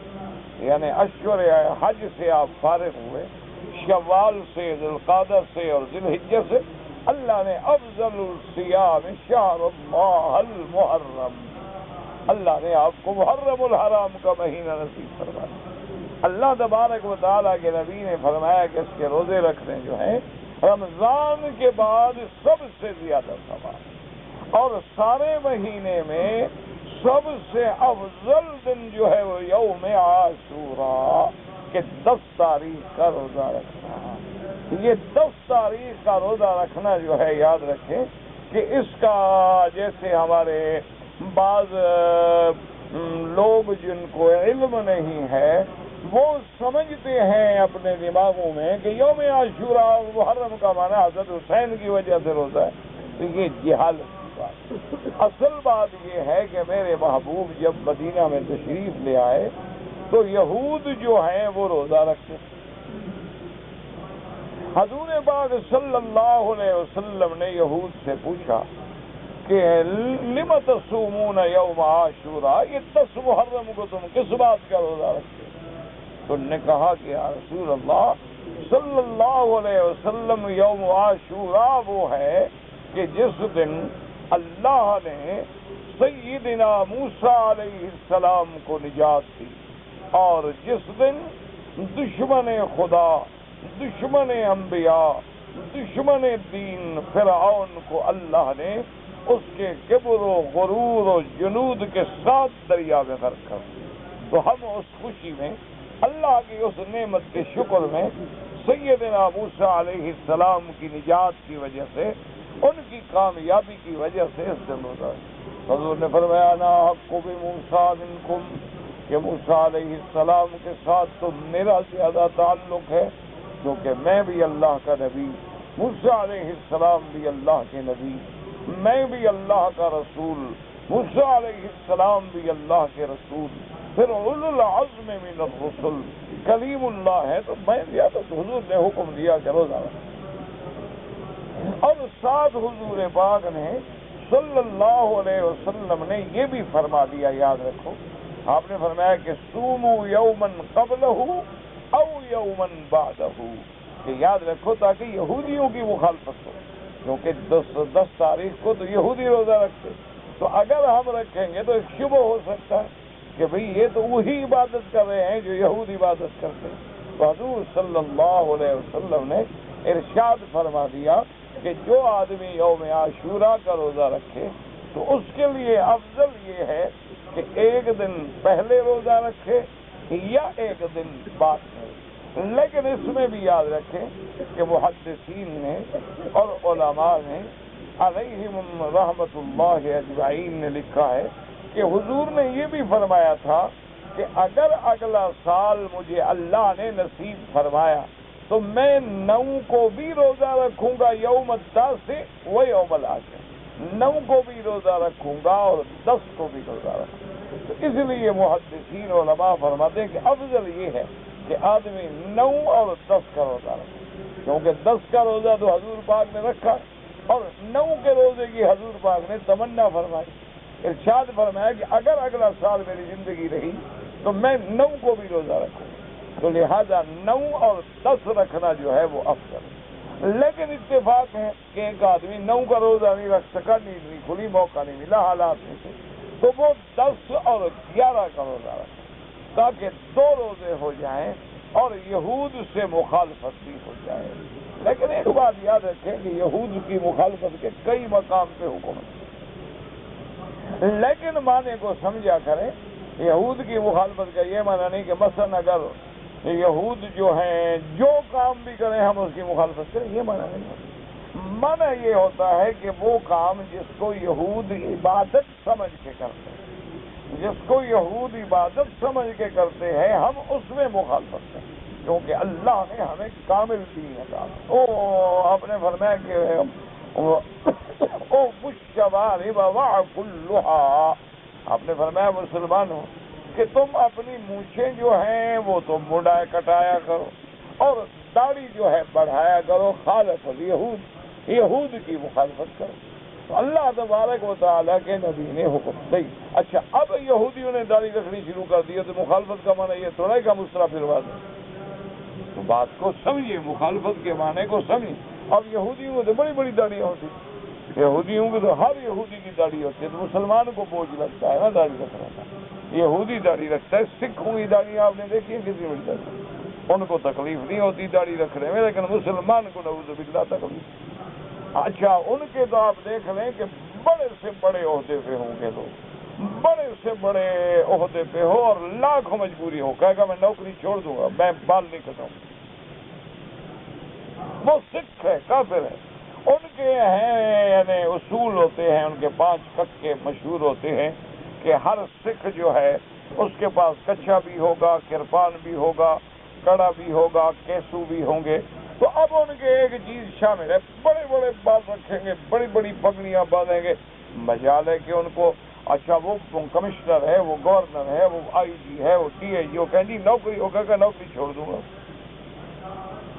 یعنی اشہر حج سے آپ فارغ ہوئے، شوال سے، ذی القعدہ سے اور ذی الحجہ سے، اللہ نے افضل الصیام شہر اللہ المحرم، اللہ نے آپ کو محرم الحرام کا مہینہ نصیب فرمایا۔ اللہ تبارک و تعالیٰ کے نبی نے فرمایا کہ اس کے روزے رکھنے جو ہیں رمضان کے بعد سب سے زیادہ ثواب، اور سارے مہینے میں سب سے افضل دن جو ہے وہ یوم عاشوراء کہ 10 تاریخ کا روزہ رکھنا۔ یہ 10 تاریخ کا روزہ رکھنا جو ہے، یاد رکھیں کہ اس کا جیسے ہمارے بعض لوگ جن کو علم نہیں ہے وہ سمجھتے ہیں اپنے دماغوں میں کہ یوم عاشوراء محرم کا معنی حضرت حسین کی وجہ سے روزہ ہے، تو یہ جہالت کی بات۔ اصل بات یہ ہے کہ میرے محبوب جب مدینہ میں تشریف لے آئے تو یہود جو ہیں وہ روزہ رکھتے، حضور پاک صلی اللہ علیہ وسلم نے یہود سے پوچھا کہ لم تصومون یوم عاشوراء، یہ 10 محرم کو تم کس بات کا روزہ رکھتے؟ تو انہوں نے کہا کہ یا رسول اللہ صلی اللہ علیہ وسلم، یوم عاشوراء وہ ہے کہ جس دن اللہ نے سیدنا موسیٰ علیہ السلام کو نجات دی، اور جس دن دشمن خدا، دشمن انبیاء، دشمن دین فرعون کو اللہ نے اس کے کبر و غرور و جنود کے ساتھ دریا میں غرق کر دیا۔ تو ہم اس خوشی میں، اللہ کی اس نعمت کے شکر میں، سیدنا موسیٰ علیہ السلام کی نجات کی وجہ سے، ان کی کامیابی کی وجہ سے اس دن روزہ۔ حضور نے فرمایا نا حق بموسیٰ منکم، کہ موسیٰ علیہ السلام کے ساتھ تو میرا زیادہ تعلق ہے کیونکہ میں بھی اللہ کا نبی، موسیٰ علیہ السلام بھی اللہ کے نبی، میں بھی اللہ کا رسول، موسیٰ علیہ السلام بھی اللہ کے رسول، پھر اولو العزم من الرسل کلیم اللہ ہے، تو میں زیادہ حضور نے حکم دیا کہ روزہ رکھو۔ اور ساتھ حضور پاک نے صلی اللہ علیہ وسلم نے یہ بھی فرما دیا، یاد رکھو، آپ نے فرمایا کہ صوموا یومن قبلہ او یومن بعدہ، کہ یاد رکھو تاکہ یہودیوں کی مخالفت ہو، کیونکہ 10 تاریخ کو تو یہودی روزہ رکھتے، تو اگر ہم رکھیں گے تو ایک شبہ ہو سکتا ہے کہ بھئی یہ تو وہی عبادت کر رہے ہیں جو یہود عبادت کرتے ہیں۔ تو حضور صلی اللہ علیہ وسلم نے ارشاد فرما دیا کہ جو آدمی یوم عاشوراء کا روزہ رکھے تو اس کے لیے افضل یہ ہے کہ ایک دن پہلے روزہ رکھے یا ایک دن بعد میں۔ لیکن اس میں بھی یاد رکھیں کہ محدثین نے اور علماء نے علیہم رحمت اللہ اجمعین نے لکھا ہے کہ حضور نے یہ بھی فرمایا تھا کہ اگر اگلا سال مجھے اللہ نے نصیب فرمایا تو میں 9 کو بھی روزہ رکھوں گا یوم التاسع و یوم العاشر، 9 کو بھی روزہ رکھوں گا اور 10 کو بھی روزہ رکھوں گا۔ تو اس لیے محدثین علماء فرماتے ہیں کہ افضل یہ ہے کہ آدمی 9 اور 10 کا روزہ رکھے، کیونکہ 10 کا روزہ تو حضور پاک نے رکھا اور 9 کے روزے کی حضور پاک نے تمنا فرمائی، ارشاد فرمایا کہ اگر اگلا سال میری زندگی رہی تو میں 9 کو بھی روزہ رکھوں، تو لہذا 9 اور 10 رکھنا جو ہے وہ افضل ہے۔ لیکن اتفاق ہے کہ ایک آدمی 9 کا روزہ نہیں رکھ سکا، نیند نہیں کھلی، موقع نہیں ملا حالات میں سے، تو وہ 10 اور 11 کا روزہ رکھے تاکہ 2 روزے ہو جائیں اور یہود سے مخالفت بھی ہو جائے۔ لیکن ایک بات یاد رکھیں کہ یہود کی مخالفت کے کئی مقام پہ حکم ہے، لیکن معنی کو سمجھا کریں۔ یہود کی مخالفت کا یہ معنی نہیں کہ مثلا اگر یہود جو ہیں جو کام بھی کریں ہم اس کی مخالفت کریں، یہ معنی نہیں ہوتا۔ معنی یہ ہوتا ہے کہ وہ کام جس کو یہود عبادت سمجھ کے کرتے ہیں، جس کو یہود عبادت سمجھ کے کرتے ہیں، ہم اس میں مخالفت کریں، کیونکہ اللہ نے ہمیں کامل دین عطا کیا۔ آپ نے فرمایا کہ او مشوارب وعقلھا، آپ نے فرمایا مسلمانوں کہ تم اپنی مونچھیں جو ہیں وہ تم مڈائے کٹایا کرو اور داڑھی جو ہے بڑھایا کرو، خالف الیہود، یہود کی مخالفت کرو۔ تو اللہ تبارک و تعالیٰ کے نبی نے حکم دی۔ اچھا، اب یہودیوں نے داڑھی رکھنی شروع کر دی تو مخالفت کا معنی یہ تھوڑا کہ ہم اس طرح پھروا دیں۔ تو بات کو سمجھیے، مخالفت کے معنی کو سمجھیے۔ اب یہودیوں کو تو بڑی بڑی داڑیاں ہوتی، یہودیوں کو تو ہر یہودی کی داڑھی ہوتی ہے، تو مسلمان کو بوجھ لگتا ہے نا داڑھی رکھنا کا۔ یہودی داڑھی رکھتا ہے، سکھوں کی داڑھی آپ نے دیکھی ہے کسی بڑی داڑھی، ان کو تکلیف نہیں ہوتی داڑھی رکھنے میں، لیکن مسلمان کو نعوذ باللہ تکلیف۔ اچھا، ان کے تو آپ دیکھ لیں کہ بڑے سے بڑے عہدے پہ ہوں گے لوگ، بڑے سے بڑے عہدے پہ ہو اور لاکھوں مجبوری ہو، کہے گا میں نوکری چھوڑ دوں گا، میں بال نہیں کٹاؤں۔ وہ سکھ ہے، کافر ہے، ان کے ہیں یعنی اصول ہوتے ہیں، ان کے 5 ککے مشہور ہوتے ہیں کہ ہر سکھ جو ہے اس کے پاس کچھا بھی ہوگا، کرپان بھی ہوگا، کڑا بھی ہوگا، کیسو بھی ہوں گے۔ تو اب ان کے ایک چیز شامل ہے، بڑے بڑے بال رکھیں گے، بڑی بڑی پگڑیاں باندھیں گے، مجال ہے کہ ان کو اچھا وہ کمشنر ہے، وہ گورنر ہے، وہ آئی جی ہے، وہ ڈی آئی جی، وہ کہیں جی نوکری ہوگا کہ نوکری چھوڑ دوں گا،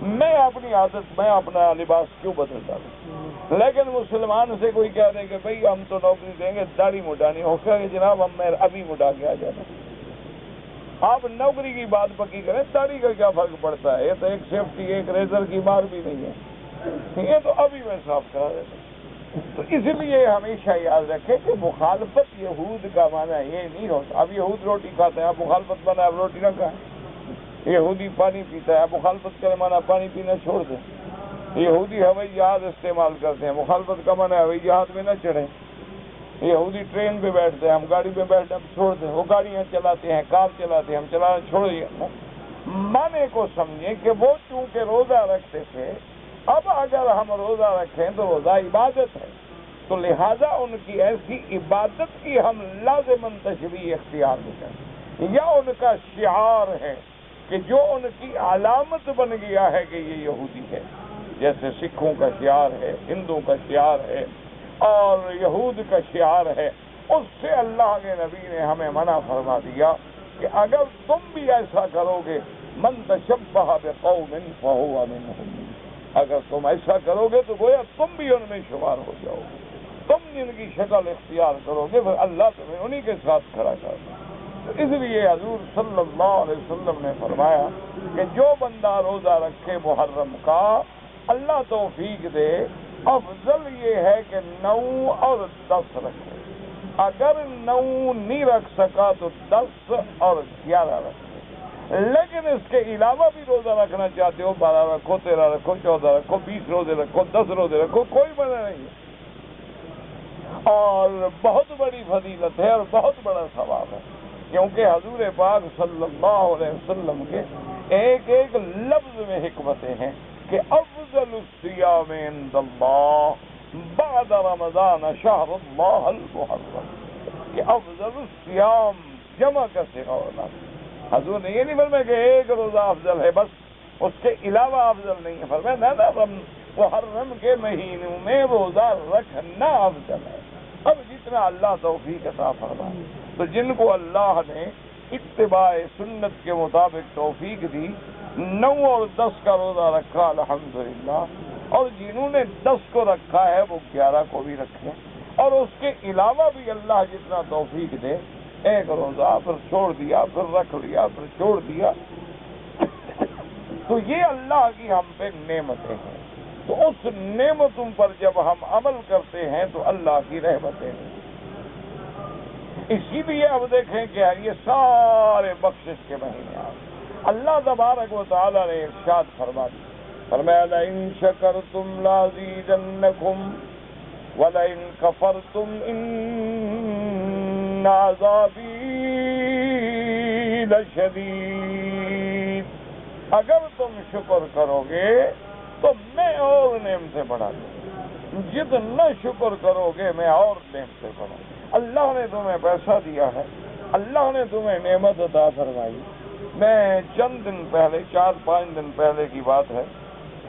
میں اپنی عادت میں اپنا لباس کیوں بدلتا ہوں۔ لیکن مسلمان سے کوئی کہہ دے کہ بھئی ہم تو نوکری دیں گے، داڑھی مڈانی ہو کہ جناب ہم میں ابھی مڈا کے آ جانا۔ آپ نوکری کی بات پکی کریں، داڑھی کا کیا فرق پڑتا ہے؟ یہ تو ایک سیفٹی، ایک ریزر کی مار بھی نہیں ہے، یہ تو ابھی میں صاف کرا دیتا ہوں۔ تو اس لیے ہمیشہ یاد رکھیں کہ مخالفت یہود کا معنی یہ نہیں ہوتا۔ اب یہود روٹی کھاتے ہیں، آپ مخالفت بنا اب روٹی نہ کھائیں۔ یہودی پانی پیتا ہے، مخالفت کرے مانا پانی پینا چھوڑ دیں۔ یہودی ہوائی جہاز استعمال کرتے ہیں، مخالفت کا مانا ہوائی جہاز میں نہ چڑھیں۔ یہودی ٹرین پہ بیٹھتے ہیں، ہم گاڑی پہ بیٹھنا چھوڑ دیں۔ وہ گاڑیاں چلاتے ہیں، کار چلاتے ہیں، ہم چلانا چھوڑ دیں۔ معنی کو سمجھیں کہ وہ چونکہ روزہ رکھتے تھے، اب اگر ہم روزہ رکھیں تو روزہ عبادت ہے، تو لہذا ان کی ایسی عبادت کی ہم لازماً تشریح اختیار نہیں کریں، یا ان کا شعار ہے کہ جو ان کی علامت بن گیا ہے کہ یہ یہودی ہے، جیسے سکھوں کا شعار ہے، ہندوؤں کا شعار ہے اور یہود کا شعار ہے، اس سے اللہ کے نبی نے ہمیں منع فرما دیا کہ اگر تم بھی ایسا کرو گے، من تشبہ بقوم فہو منہم، اگر تم ایسا کرو گے تو گویا تم بھی ان میں شمار ہو جاؤ گے، تم جن کی شکل اختیار کرو گے پھر اللہ تمہیں انہی کے ساتھ کھڑا کر دے۔ اس لیے حضور صلی اللہ علیہ وسلم نے فرمایا کہ جو بندہ روزہ رکھے محرم کا، اللہ توفیق دے، افضل یہ ہے کہ 9 اور 10 رکھے، اگر 9 نہیں رکھ سکا تو 10 اور 11 رکھے، لیکن اس کے علاوہ بھی روزہ رکھنا چاہتے ہو 12 رکھو، 13 رکھو، 14 رکھو، 20 روزے رکھو، 10 روزے رکھو، کوئی منع نہیں ہے، اور بہت بڑی فضیلت ہے اور بہت بڑا ثواب ہے، کیونکہ حضور پاک صلی اللہ علیہ وسلم کے ایک ایک لفظ میں حکمتیں ہیں کہ افضل الصیام عند اللہ بعد رمضان شہر اللہ المحرم، کہ افضل الصیام جمع کا صیغہ ہونا، حضور نے یہ نہیں فرمایا کہ ایک روزہ افضل ہے بس، اس کے علاوہ افضل نہیں ہے، فرمایا نہ محرم کے مہینوں میں روزہ رکھنا افضل ہے۔ اب جتنا اللہ توفیق عطا فرمائے، تو جن کو اللہ نے اتباع سنت کے مطابق توفیق دی 9 اور 10 کا روزہ رکھا الحمدللہ، اور جنہوں نے 10 کو رکھا ہے وہ 11 کو بھی رکھیں، اور اس کے علاوہ بھی اللہ جتنا توفیق دے، ایک روزہ پھر چھوڑ دیا، پھر رکھ لیا، پھر چھوڑ دیا، تو یہ اللہ کی ہم پہ نعمتیں ہیں، تو اس نعمتوں پر جب ہم عمل کرتے ہیں تو اللہ کی رحمتیں ہیں۔ اسی لیے اب دیکھیں کہ یہ سارے بخشش کے مہینے ہیں، اللہ تبارک و تعالی نے ارشاد فرما دیا، فرمایا لئن شکرتم لازیدنکم ولئن کفرتم ان عذابی لشدید، اگر تم شکر کرو گے تو میں اور نعمتیں بڑھا دوں، جتنا شکر کرو گے میں اور نعمتیں بڑھا دوں۔ اللہ نے تمہیں پیسہ دیا ہے، اللہ نے تمہیں نعمت عطا فرمائی۔ میں چند دن پہلے 4-5 دن پہلے کی بات ہے،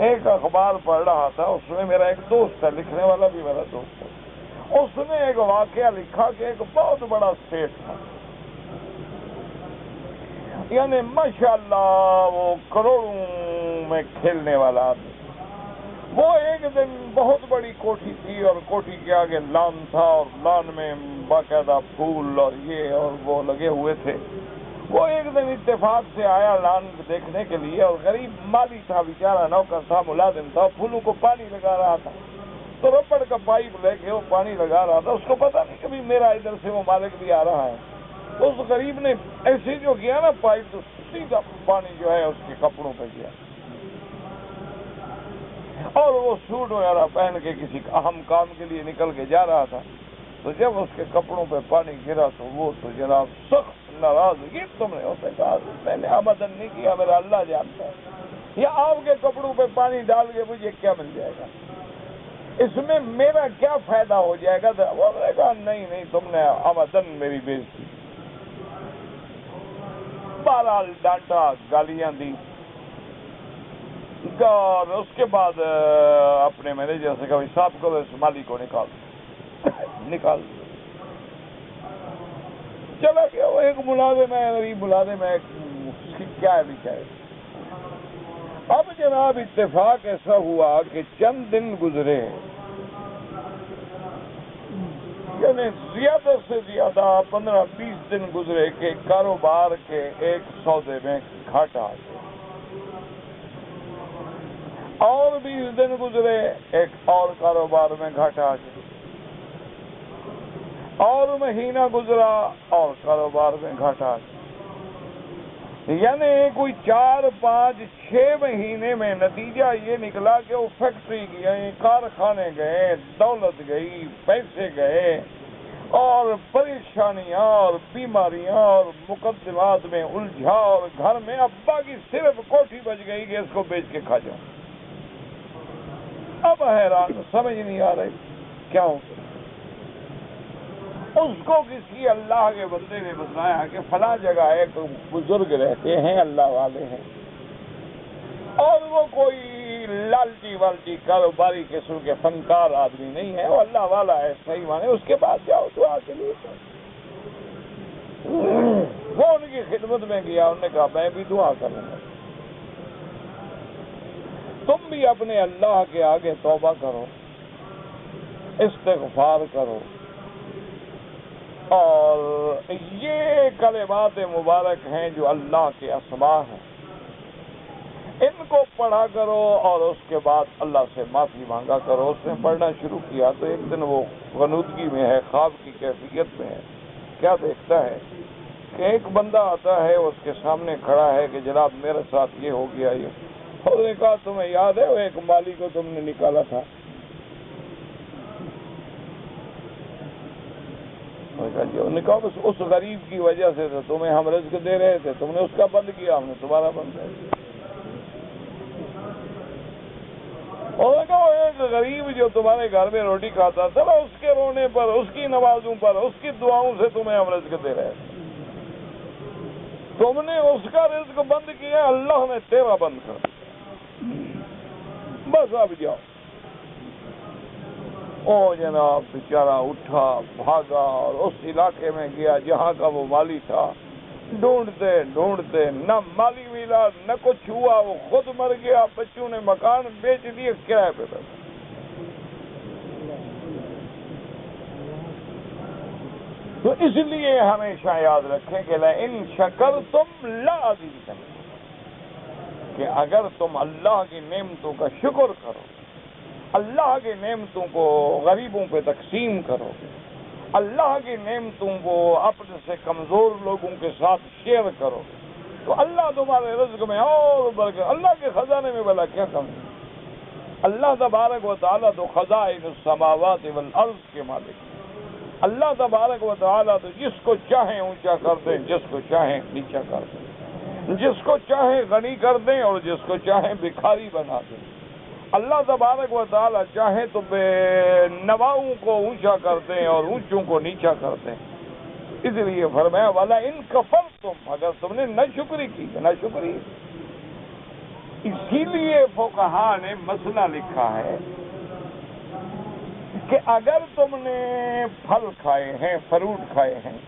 ایک اخبار پڑھ رہا تھا، اس میں میرا ایک دوست ہے، لکھنے والا بھی میرا دوست ہے، اس نے ایک واقعہ لکھا کہ ایک بہت بڑا سیٹ تھا، یعنی ماشاءاللہ وہ کروڑوں میں کھیلنے والا آدمی، وہ ایک دن بہت بڑی کوٹھی تھی اور کوٹھی کے آگے لان تھا اور لان میں باقاعدہ پھول اور یہ اور وہ لگے ہوئے تھے، وہ ایک دن اتفاق سے آیا لان دیکھنے کے لیے، اور غریب مالی تھا بیچارہ، نوکر تھا، ملازم تھا، پھولوں کو پانی لگا رہا تھا، تو ربڑ کا پائپ لے کے وہ پانی لگا رہا تھا، اس کو پتا نہیں کبھی میرا ادھر سے وہ مالک بھی آ رہا ہے، اس غریب نے ایسے جو کیا نا پائپ، تو سیدھا پانی جو ہے اس کے کپڑوں پہ گیا، اور وہ سوٹ وغیرہ پہن کے کسی اہم کام کے لیے نکل کے جا رہا تھا، تو جب اس کے کپڑوں پہ پانی گرا تو وہ تو جناب سخت ناراض، یہ تم نے اسے کہا میں نے آمدن نہیں کیا، میرا اللہ جانتا ہے، یا آپ کے کپڑوں پہ پانی ڈال کے مجھے کیا مل جائے گا، اس میں میرا کیا فائدہ ہو جائے گا؟ وہ نے کہا نہیں تم نے آمدن میری بیچ دی، بہرحال ڈانٹا، گالیاں دی، اور اس کے بعد اپنے مینیجر سے کہا صاحب کو اس مالی کو نکال چلا گیا، وہ ایک ملازم ہے، غریب ملازم ہے، اس کی کیا ہے بیچارے۔ اب جناب اتفاق ایسا ہوا کہ چند دن گزرے، یعنی زیادہ سے زیادہ 15-20 دن گزرے کہ کاروبار کے ایک سودے میں گھاٹا آ گیا، اور 20 دن گزرے ایک اور کاروبار میں گھاٹا آ گیا، اور مہینہ گزرا اور کاروبار میں گھاٹا آ گیا، یعنی کوئی 4-5-6 مہینے میں نتیجہ یہ نکلا کہ وہ فیکٹری گئی، کارخانے گئے، دولت گئی، پیسے گئے، اور پریشانیاں اور بیماریاں اور مقدمات میں الجھا، اور گھر میں ابا کی صرف کوٹھی بچ گئی کہ اس کو بیچ کے کھا جاؤں۔ اب حیران، سمجھ نہیں آ رہی کیا ہو۔ اس کو کسی اللہ کے بندے نے بتایا کہ فلاں جگہ ایک بزرگ رہتے ہیں، اللہ والے ہیں، اور وہ کوئی لالچی والچی کاروباری قسم کے فنکار آدمی نہیں ہے، وہ اللہ والا ہے، صحیح مانے، اس کے پاس جاؤ دعا کے لیے۔ وہ ان کی خدمت میں گیا، انہوں نے کہا میں بھی دعا کروں گا، تم بھی اپنے اللہ کے آگے توبہ کرو، استغفار کرو، اور یہ کلمات مبارک ہیں جو اللہ کے اسماء ہیں، ان کو پڑھا کرو اور اس کے بعد اللہ سے معافی مانگا کرو۔ اس نے پڑھنا شروع کیا تو ایک دن وہ غنودگی میں ہے، خواب کی کیفیت میں ہے، کیا دیکھتا ہے کہ ایک بندہ آتا ہے، اس کے سامنے کھڑا ہے کہ جناب میرے ساتھ یہ ہو گیا یہ۔ اس نے کہا تمہیں یاد ہے وہ ایک مالی کو تم نے نکالا تھا؟ انہوں نے کہا بس اس غریب کی وجہ سے تو تمہیں ہم رزق دے رہے تھے، تم نے اس کا بند کیا، ہم نے تمہارا بند کیا۔ اور ایک غریب جو تمہارے گھر میں روٹی کھاتا تھا نا، اس کے رونے پر، اس کی نمازوں پر، اس کی دعاؤں سے تمہیں ہم رزق دے رہے تھے، تم نے اس کا رزق بند کیا، اللہ نے تیرا بند کر بس اب جاؤ۔ او جناب بیچارہ اٹھا، بھاگا اور اس علاقے میں گیا جہاں کا وہ مالی تھا۔ ڈھونڈتے ڈھونڈتے نہ مالی ملا نہ کچھ ہوا، وہ خود مر گیا، بچوں نے مکان بیچ دیے، کرائے پہ بیٹھا۔ تو اس لیے ہمیشہ یاد رکھیں کہ لئن شکرتم لأزیدنکم، کہ اگر تم اللہ کی نعمتوں کا شکر کرو، اللہ کی نعمتوں کو غریبوں پہ تقسیم کرو، اللہ کی نعمتوں کو اپنے سے کمزور لوگوں کے ساتھ شیئر کرو، تو اللہ تمہارے رزق میں اور برکت۔ اللہ کے خزانے میں بھلا کیا کمی؟ اللہ تبارک و تعالیٰ تو خزائن السماوات والارض کے مالک۔ اللہ تبارک و تعالیٰ تو جس کو چاہیں اونچا کر دیں، جس کو چاہیں نیچا کر دیں، جس کو چاہیں غنی کر دیں اور جس کو چاہیں بھکاری بنا دیں۔ اللہ تبارک و تعالیٰ چاہیں تو بے نواؤں کو اونچا کر دیں اور اونچوں کو نیچا کر دیں۔ اس لیے فرمایا والا ان کفرتم، اگر تم نے نہ شکری کی، نہ شکری۔ اسی لیے فقہا نے مسئلہ لکھا ہے کہ اگر تم نے پھل کھائے ہیں، فروٹ کھائے ہیں،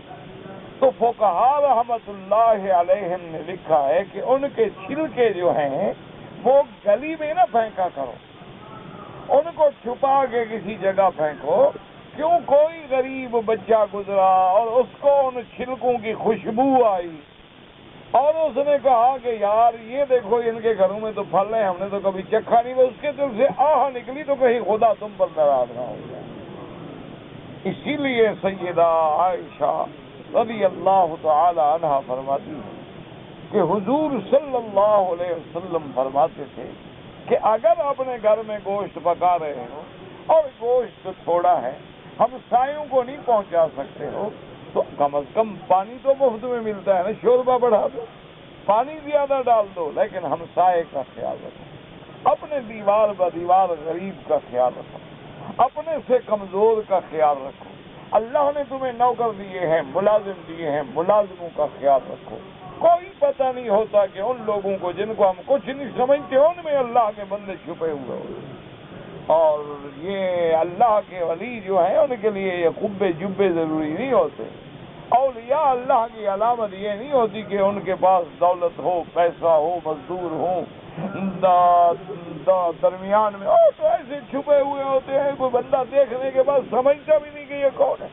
تو فقہا رحمت اللہ علیہم نے لکھا ہے کہ ان کے چھلکے جو ہیں وہ گلی میں نہ پھینکا کرو، ان کو چھپا کے کسی جگہ پھینکو۔ کیوں؟ کوئی غریب بچہ گزرا اور اس کو ان چھلکوں کی خوشبو آئی اور اس نے کہا کہ یار یہ دیکھو ان کے گھروں میں تو پھل ہیں، ہم نے تو کبھی چکھا نہیں، اس کے دل سے آہ نکلی تو کہیں خدا تم پر ناراض نہ ہو جائے۔ اسی لیے سیدہ عائشہ رضی اللہ تعالی عنہا فرماتی ہے کہ حضور صلی اللہ علیہ وسلم فرماتے تھے کہ اگر اپنے گھر میں گوشت پکا رہے ہو اور گوشت تھوڑا ہے، ہمسایوں کو نہیں پہنچا سکتے ہو، تو کم از کم پانی تو مفت میں ملتا ہے نا، شوربہ بڑھا دو، پانی زیادہ ڈال دو، لیکن ہمسائے کا خیال رکھو، اپنے دیوار بدیوار غریب کا خیال رکھو، اپنے سے کمزور کا خیال رکھو۔ اللہ نے تمہیں نوکر دیے ہیں، ملازم دیے ہیں، ملازموں کا خیال رکھو۔ کوئی پتہ نہیں ہوتا کہ ان لوگوں کو جن کو ہم کچھ نہیں سمجھتے ان میں اللہ کے بندے چھپے ہوئے ہوتے، اور یہ اللہ کے ولی جو ہیں ان کے لیے یہ قبے جبے ضروری نہیں ہوتے۔ اولیاء اللہ کی علامت یہ نہیں ہوتی کہ ان کے پاس دولت ہو، پیسہ ہو، مزدور ہو، درمیان میں تو ایسے چھپے ہوئے ہوتے ہیں، کوئی بندہ دیکھنے کے بعد سمجھتا بھی نہیں کہ یہ کون ہے،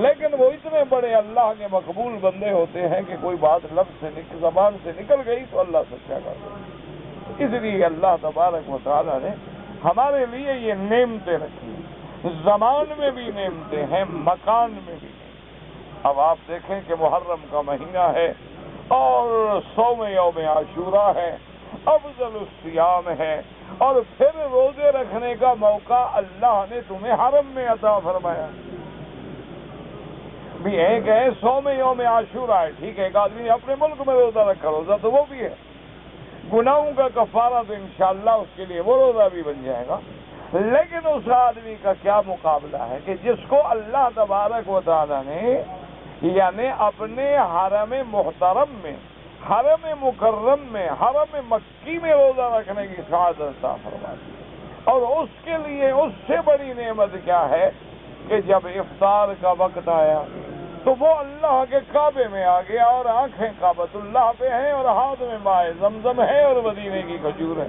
لیکن وہ اتنے بڑے اللہ کے مقبول بندے ہوتے ہیں کہ کوئی بات لفظ سے زبان سے نکل گئی تو اللہ سچا کر دے۔ اس لیے اللہ تبارک و تعالیٰ نے ہمارے لیے یہ نعمتیں رکھی، زمان میں بھی نعمتیں ہیں، مکان میں بھی۔ اب آپ دیکھیں کہ محرم کا مہینہ ہے اور صوم یوم عاشورہ ہے، افضل الصیام ہے، اور پھر روزے رکھنے کا موقع اللہ نے تمہیں حرم میں عطا فرمایا۔ بھی ایک ہے صوم یوم عاشورہ ہے، ٹھیک ہے، ایک آدمی اپنے ملک میں روزہ رکھا، روزہ تو وہ بھی ہے، گناہوں کا کفارہ تو انشاءاللہ اس کے لیے وہ روزہ بھی بن جائے گا، لیکن اس آدمی کا کیا مقابلہ ہے کہ جس کو اللہ تبارک و تعالیٰ نے یعنی اپنے حرم محترم میں، حرم مکرم میں، حرم مکی میں روزہ رکھنے کی سعادت عطا فرما دی، اور اس کے لیے اس سے بڑی نعمت کیا ہے کہ جب افطار کا وقت آیا تو وہ اللہ کے کعبے میں آ گیا اور آنکھیں کعبۃ اللہ پہ ہیں اور ہاتھ میں مائے زمزم ہے اور مدینے کی کھجور ہے،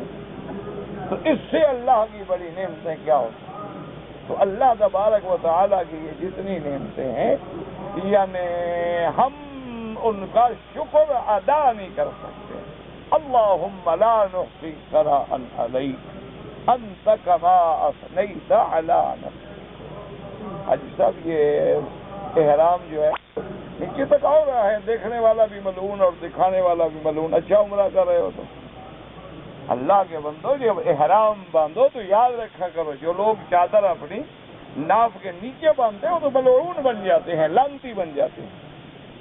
تو اس سے اللہ کی بڑی نعمتیں کیا ہوتی ہیں؟ تو اللہ تبارک و تعالیٰ کی یہ جتنی نعمتیں ہیں یعنی ہم ان کا شکر ادا نہیں کر سکتے، اللہم لا نحصی ثناء علیک انت کما اثنیت علی نفسک۔ حاجی صاحب یہ احرام جو ہے نیچے تک آ رہا ہے، دیکھنے والا بھی ملعون اور دکھانے والا بھی ملعون۔ اچھا عمرہ کر رہے ہو تو اللہ کے بندو جب احرام باندھو تو یاد رکھا کرو، جو لوگ چادر اپنی ناف کے نیچے باندھتے ہیں تو ملعون بن جاتے ہیں، لعنتی بن جاتے ہیں،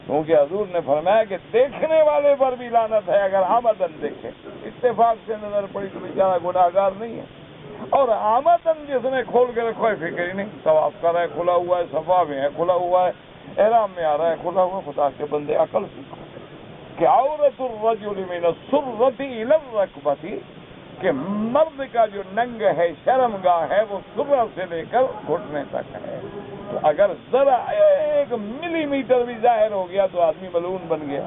کیونکہ حضور نے فرمایا کہ دیکھنے والے پر بھی لعنت ہے اگر آمدن دیکھے۔ اتفاق سے نظر پڑی تو بیچارہ گناہگار نہیں ہے، اور آمدن جس نے کھول کے رکھو ہے فکر ہی نہیں، طواف کر رہا ہے کھلا ہوا ہے، صفا میں ہے کھلا ہوا ہے، احرام میں آ رہا ہے کھلا ہوا۔ خدا کے بندے عقل سیکھو کہ عورت الرجل من السرۃ الی الرکبۃ، کہ مرد کا جو ننگ ہے شرمگاہ ہے وہ سرہ سے لے کر گھٹنے تک ہے، تو اگر ذرا 1 ملی میٹر بھی ظاہر ہو گیا تو آدمی ملعون بن گیا۔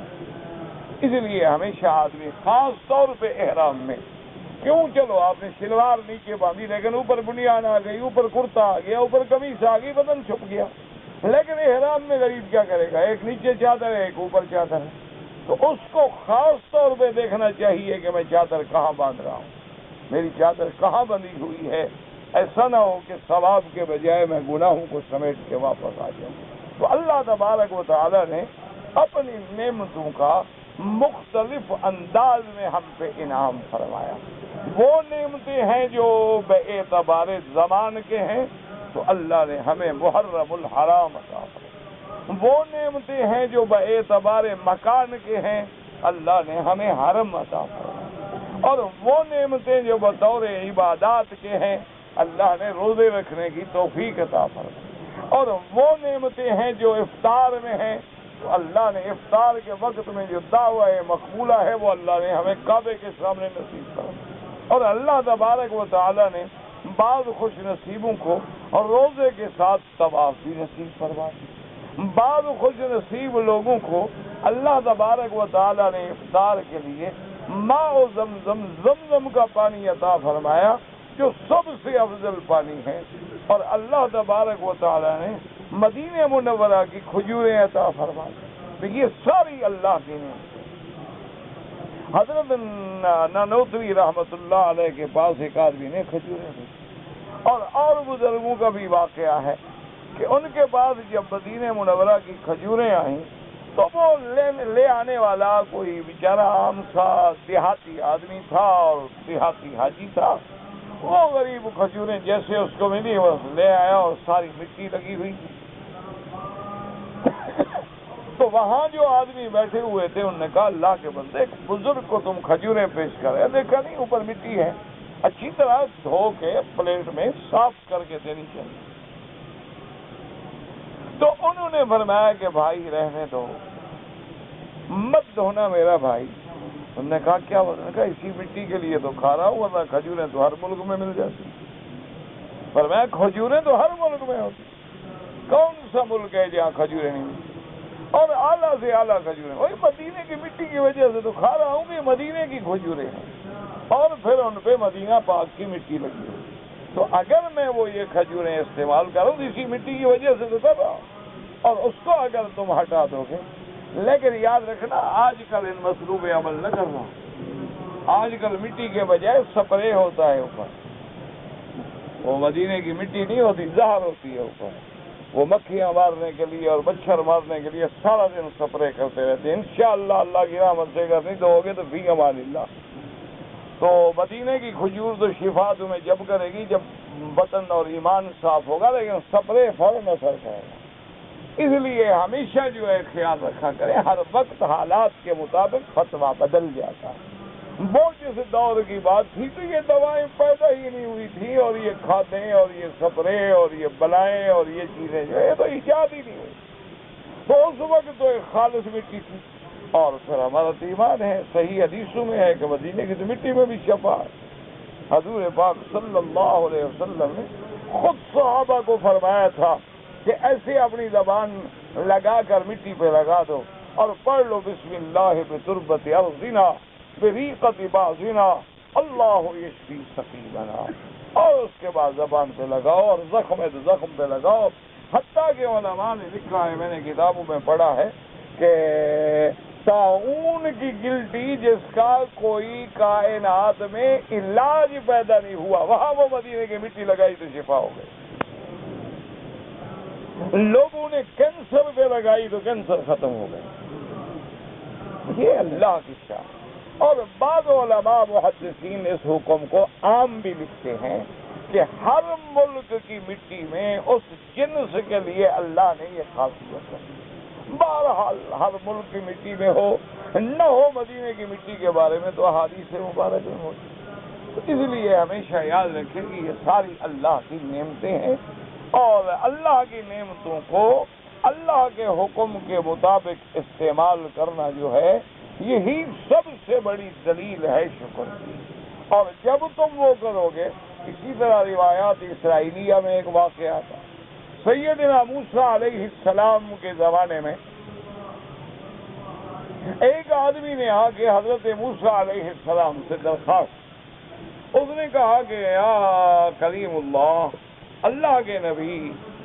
اس لیے ہمیشہ آدمی خاص طور پہ احرام میں، کیوں چلو آپ نے شلوار نیچے باندھی لیکن اوپر بنیان آ گئی، اوپر کرتا آ گیا، اوپر قمیص آ گئی، بدن چھپ گیا، لیکن احرام میں غریب کیا کرے گا؟ ایک نیچے چادر ہے ایک اوپر چادر ہے، تو اس کو خاص طور پہ دیکھنا چاہیے کہ میں چادر کہاں باندھ رہا ہوں، میری چادر کہاں بندھی ہوئی ہے، ایسا نہ ہو کہ ثواب کے بجائے میں گناہوں کو سمیٹ کے واپس آ جاؤں۔ تو اللہ تبارک و تعالی نے اپنی نعمتوں کا مختلف انداز میں ہم پہ انعام فرمایا۔ وہ نعمتیں ہیں جو بے اعتبار زمان کے ہیں تو اللہ نے ہمیں محرم الحرام عطا فرمایا، وہ نعمتیں ہیں جو بے اعتبار مکان کے ہیں اللہ نے ہمیں حرم عطا فرمایا، اور وہ نعمتیں جو بطور عبادات کے ہیں اللہ نے روزے رکھنے کی توفیق عطا فرمائی، اور وہ نعمتیں ہیں جو افطار میں ہیں تو اللہ نے افطار کے وقت میں جو دعوی مقبولہ ہے وہ اللہ نے ہمیں کعبے کے سامنے نصیب فرمائی، اور اللہ تبارک و تعالی نے بعض خوش نصیبوں کو اور روزے کے ساتھ طواف بھی نصیب فرما دی، بعض خوش نصیب لوگوں کو اللہ تبارک و تعالی نے افطار کے لیے ماء و زمزم، زمزم کا پانی عطا فرمایا جو سب سے افضل پانی ہے، اور اللہ تبارک و تعالی نے مدینہ منورہ کی کھجوریں عطا فرمائی، تو یہ ساری اللہ کی نعمت۔ حضرت نانوتوی رحمۃ اللہ علیہ کے پاس ایک آدمی نے کھجوریں دی، اور بزرگوں کا بھی واقعہ ہے کہ ان کے پاس جب مدینہ منورہ کی کھجوریں آئیں تو وہ لے آنے والا کوئی بیچارہ عام سا دیہاتی آدمی تھا اور دیہاتی حاجی تھا، وہ غریب کھجوریں جیسے اس کو ملی بس لے آیا اور ساری مٹی لگی ہوئی تھی۔ تو وہاں جو آدمی بیٹھے ہوئے تھے انہوں نے کہا اللہ کے بندے ایک بزرگ کو تم کھجوریں پیش کر رہے، دیکھا نہیں اوپر مٹی ہے، اچھی طرح دھو کے پلیٹ میں صاف کر کے دینی چاہیے۔ تو انہوں نے فرمایا کہ بھائی رہنے دو، مت دھونا میرا بھائی۔ انہوں نے کہا کیا بات؟ نے کہا اسی مٹی کے لیے تو کھا رہا ہوں، ورنہ کھجوریں تو ہر ملک میں مل جاتی۔ فرمایا کھجوریں تو ہر ملک میں ہوتی، کون سا ملک ہے جہاں کھجوریں نہیں ملتی؟ اور اعلیٰ سے اعلیٰ کھجوریں، وہی مدینے کی مٹی کی وجہ سے تو کھا رہا ہوں کہ مدینے کی کھجوریں ہیں، اور پھر ان پہ مدینہ پاک کی مٹی لگی ہوئی، تو اگر میں وہ یہ کھجوریں استعمال کروں تو اسی مٹی کی وجہ سے تو کر رہا ہوں، اور اس کو اگر تم ہٹا دو گے، لیکن یاد رکھنا آج کل ان مصروف عمل نہ کرنا، آج کل مٹی کے بجائے سپرے ہوتا ہے اوپر، وہ مدینے کی مٹی نہیں ہوتی، زہر ہوتی ہے اوپر، وہ مکھیاں مارنے کے لیے اور مچھر مارنے کے لیے سارا دن سپرے کرتے رہتے ہیں۔ انشاءاللہ اللہ کی رحمت سے اگر نہیں دو گے تو فی امان اللہ۔ تو مدینے کی کھجور تو شفا تمہیں جب کرے گی جب بطن اور ایمان صاف ہوگا، لیکن سپرے فوراً اثر کرے گا۔ اس لیے ہمیشہ جو ہے خیال رکھا کریں، ہر وقت حالات کے مطابق فتویٰ بدل جاتا ہے۔ وہ جس دور کی بات تھی تو یہ دوائیں پیدا ہی نہیں ہوئی تھی، اور یہ کھادیں اور یہ سپرے اور یہ بلائیں اور یہ چیزیں جو ہے تو ایجاد ہی نہیں ہوئی، تو اس وقت تو ایک خالص مٹی تھی۔ اور پھر ہمارا تو ایمان ہے، صحیح حدیثوں میں ہے کہ مدینے کی تو مٹی میں بھی شفا ہے۔ حضور پاک صلی اللہ علیہ وسلم نے خود صحابہ کو فرمایا تھا کہ ایسے اپنی زبان لگا کر مٹی پہ لگا دو اور پڑھ لو بسم اللہ بتربت ارضنا بریقت بعضنا اللہ یشفی سقیمنا، اور اس کے بعد زبان پہ لگاؤ اور زخم ہے تو زخم پہ لگاؤ۔ حتیٰ کہ علماء نے لکھا ہے، میں نے کتابوں میں پڑھا ہے کہ طاعون کی گلٹی جس کا کوئی کائنات میں علاج پیدا نہیں ہوا، وہاں وہ مدینے کی مٹی لگائی تو شفا ہو گئی۔ لوگوں نے کینسر پہ لگائی تو کینسر ختم ہو گئے۔ یہ اللہ کی شان۔ اور بعض علماء محدثین اس حکم کو عام بھی لکھتے ہیں کہ ہر ملک کی مٹی میں اس جنس کے لیے اللہ نے یہ خاصیت رکھی۔ بہرحال ہر ملک کی مٹی میں ہو نہ ہو، مدینے کی مٹی کے بارے میں تو احادیث مبارک میں ہوتی، تو اس لیے ہمیشہ یاد رکھیں کہ یہ ساری اللہ کی نعمتیں ہیں، اور اللہ کی نعمتوں کو اللہ کے حکم کے مطابق استعمال کرنا جو ہے یہی سب سے بڑی دلیل ہے شکر کی۔ اور جب تم وہ کرو گے، اسی طرح روایات اسرائیلیہ میں ایک واقعہ تھا۔ سیدنا موسیٰ علیہ السلام کے زمانے میں ایک آدمی نے آ کے حضرت موسیٰ علیہ السلام سے درخواست، اس نے کہا کہ یا کلیم اللہ، اللہ کے نبی،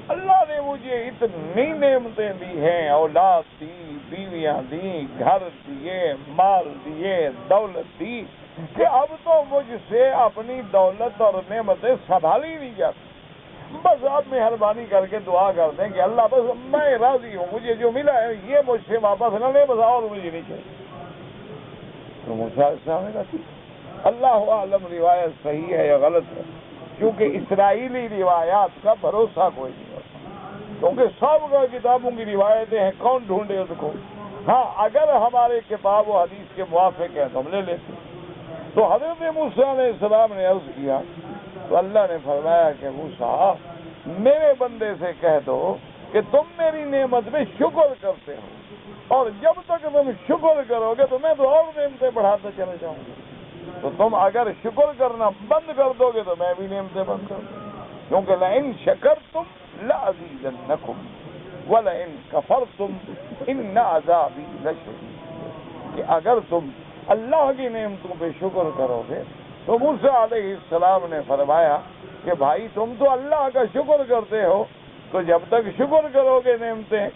اللہ نے مجھے اتنی نعمتیں دی ہیں، اولاد دی، بیویاں دی، گھر دیے، مال دیے، دولت دی، کہ اب تو مجھ سے اپنی دولت اور نعمتیں سنبھالی نہیں جاتی، بس آپ مہربانی کر کے دعا کر دیں کہ اللہ بس میں راضی ہوں، مجھے جو ملا ہے یہ مجھ سے واپس نہ لے، بس اور مجھے نہیں چاہیے۔ تو موسیٰ علیہ السلام نے کہا اللہ عالم روایت صحیح ہے یا غلط ہے، کیونکہ اسرائیلی روایات کا بھروسہ کوئی نہیں ہوتا، کیونکہ سب کا کتابوں کی روایتیں ہیں، کون ڈھونڈے اس کو؟ ہاں اگر ہمارے کتاب و حدیث کے موافق ہیں تو ہم لے لیتے۔ تو حضرت موسیٰ علیہ السلام نے عرض کیا تو اللہ نے فرمایا کہ موسیٰ میرے بندے سے کہہ دو کہ تم میری نعمت میں شکر کرتے ہو، اور جب تک تم شکر کرو گے تو میں تو اور نعمتیں بڑھاتا چلے جاؤں گا، تو تم اگر شکر کرنا بند کر دو گے تو میں بھی نعمتیں بند کر دوں، کیونکہ لئن شکرتم لأزیدنکم ولئن کفرتم ان عذابی لشدید، کہ اگر تم اللہ کی نعمتوں پہ شکر کرو گے تو موسیٰ علیہ السلام نے فرمایا کہ بھائی تم تو اللہ کا شکر کرتے ہو، تو جب تک شکر کرو گے نعمتیں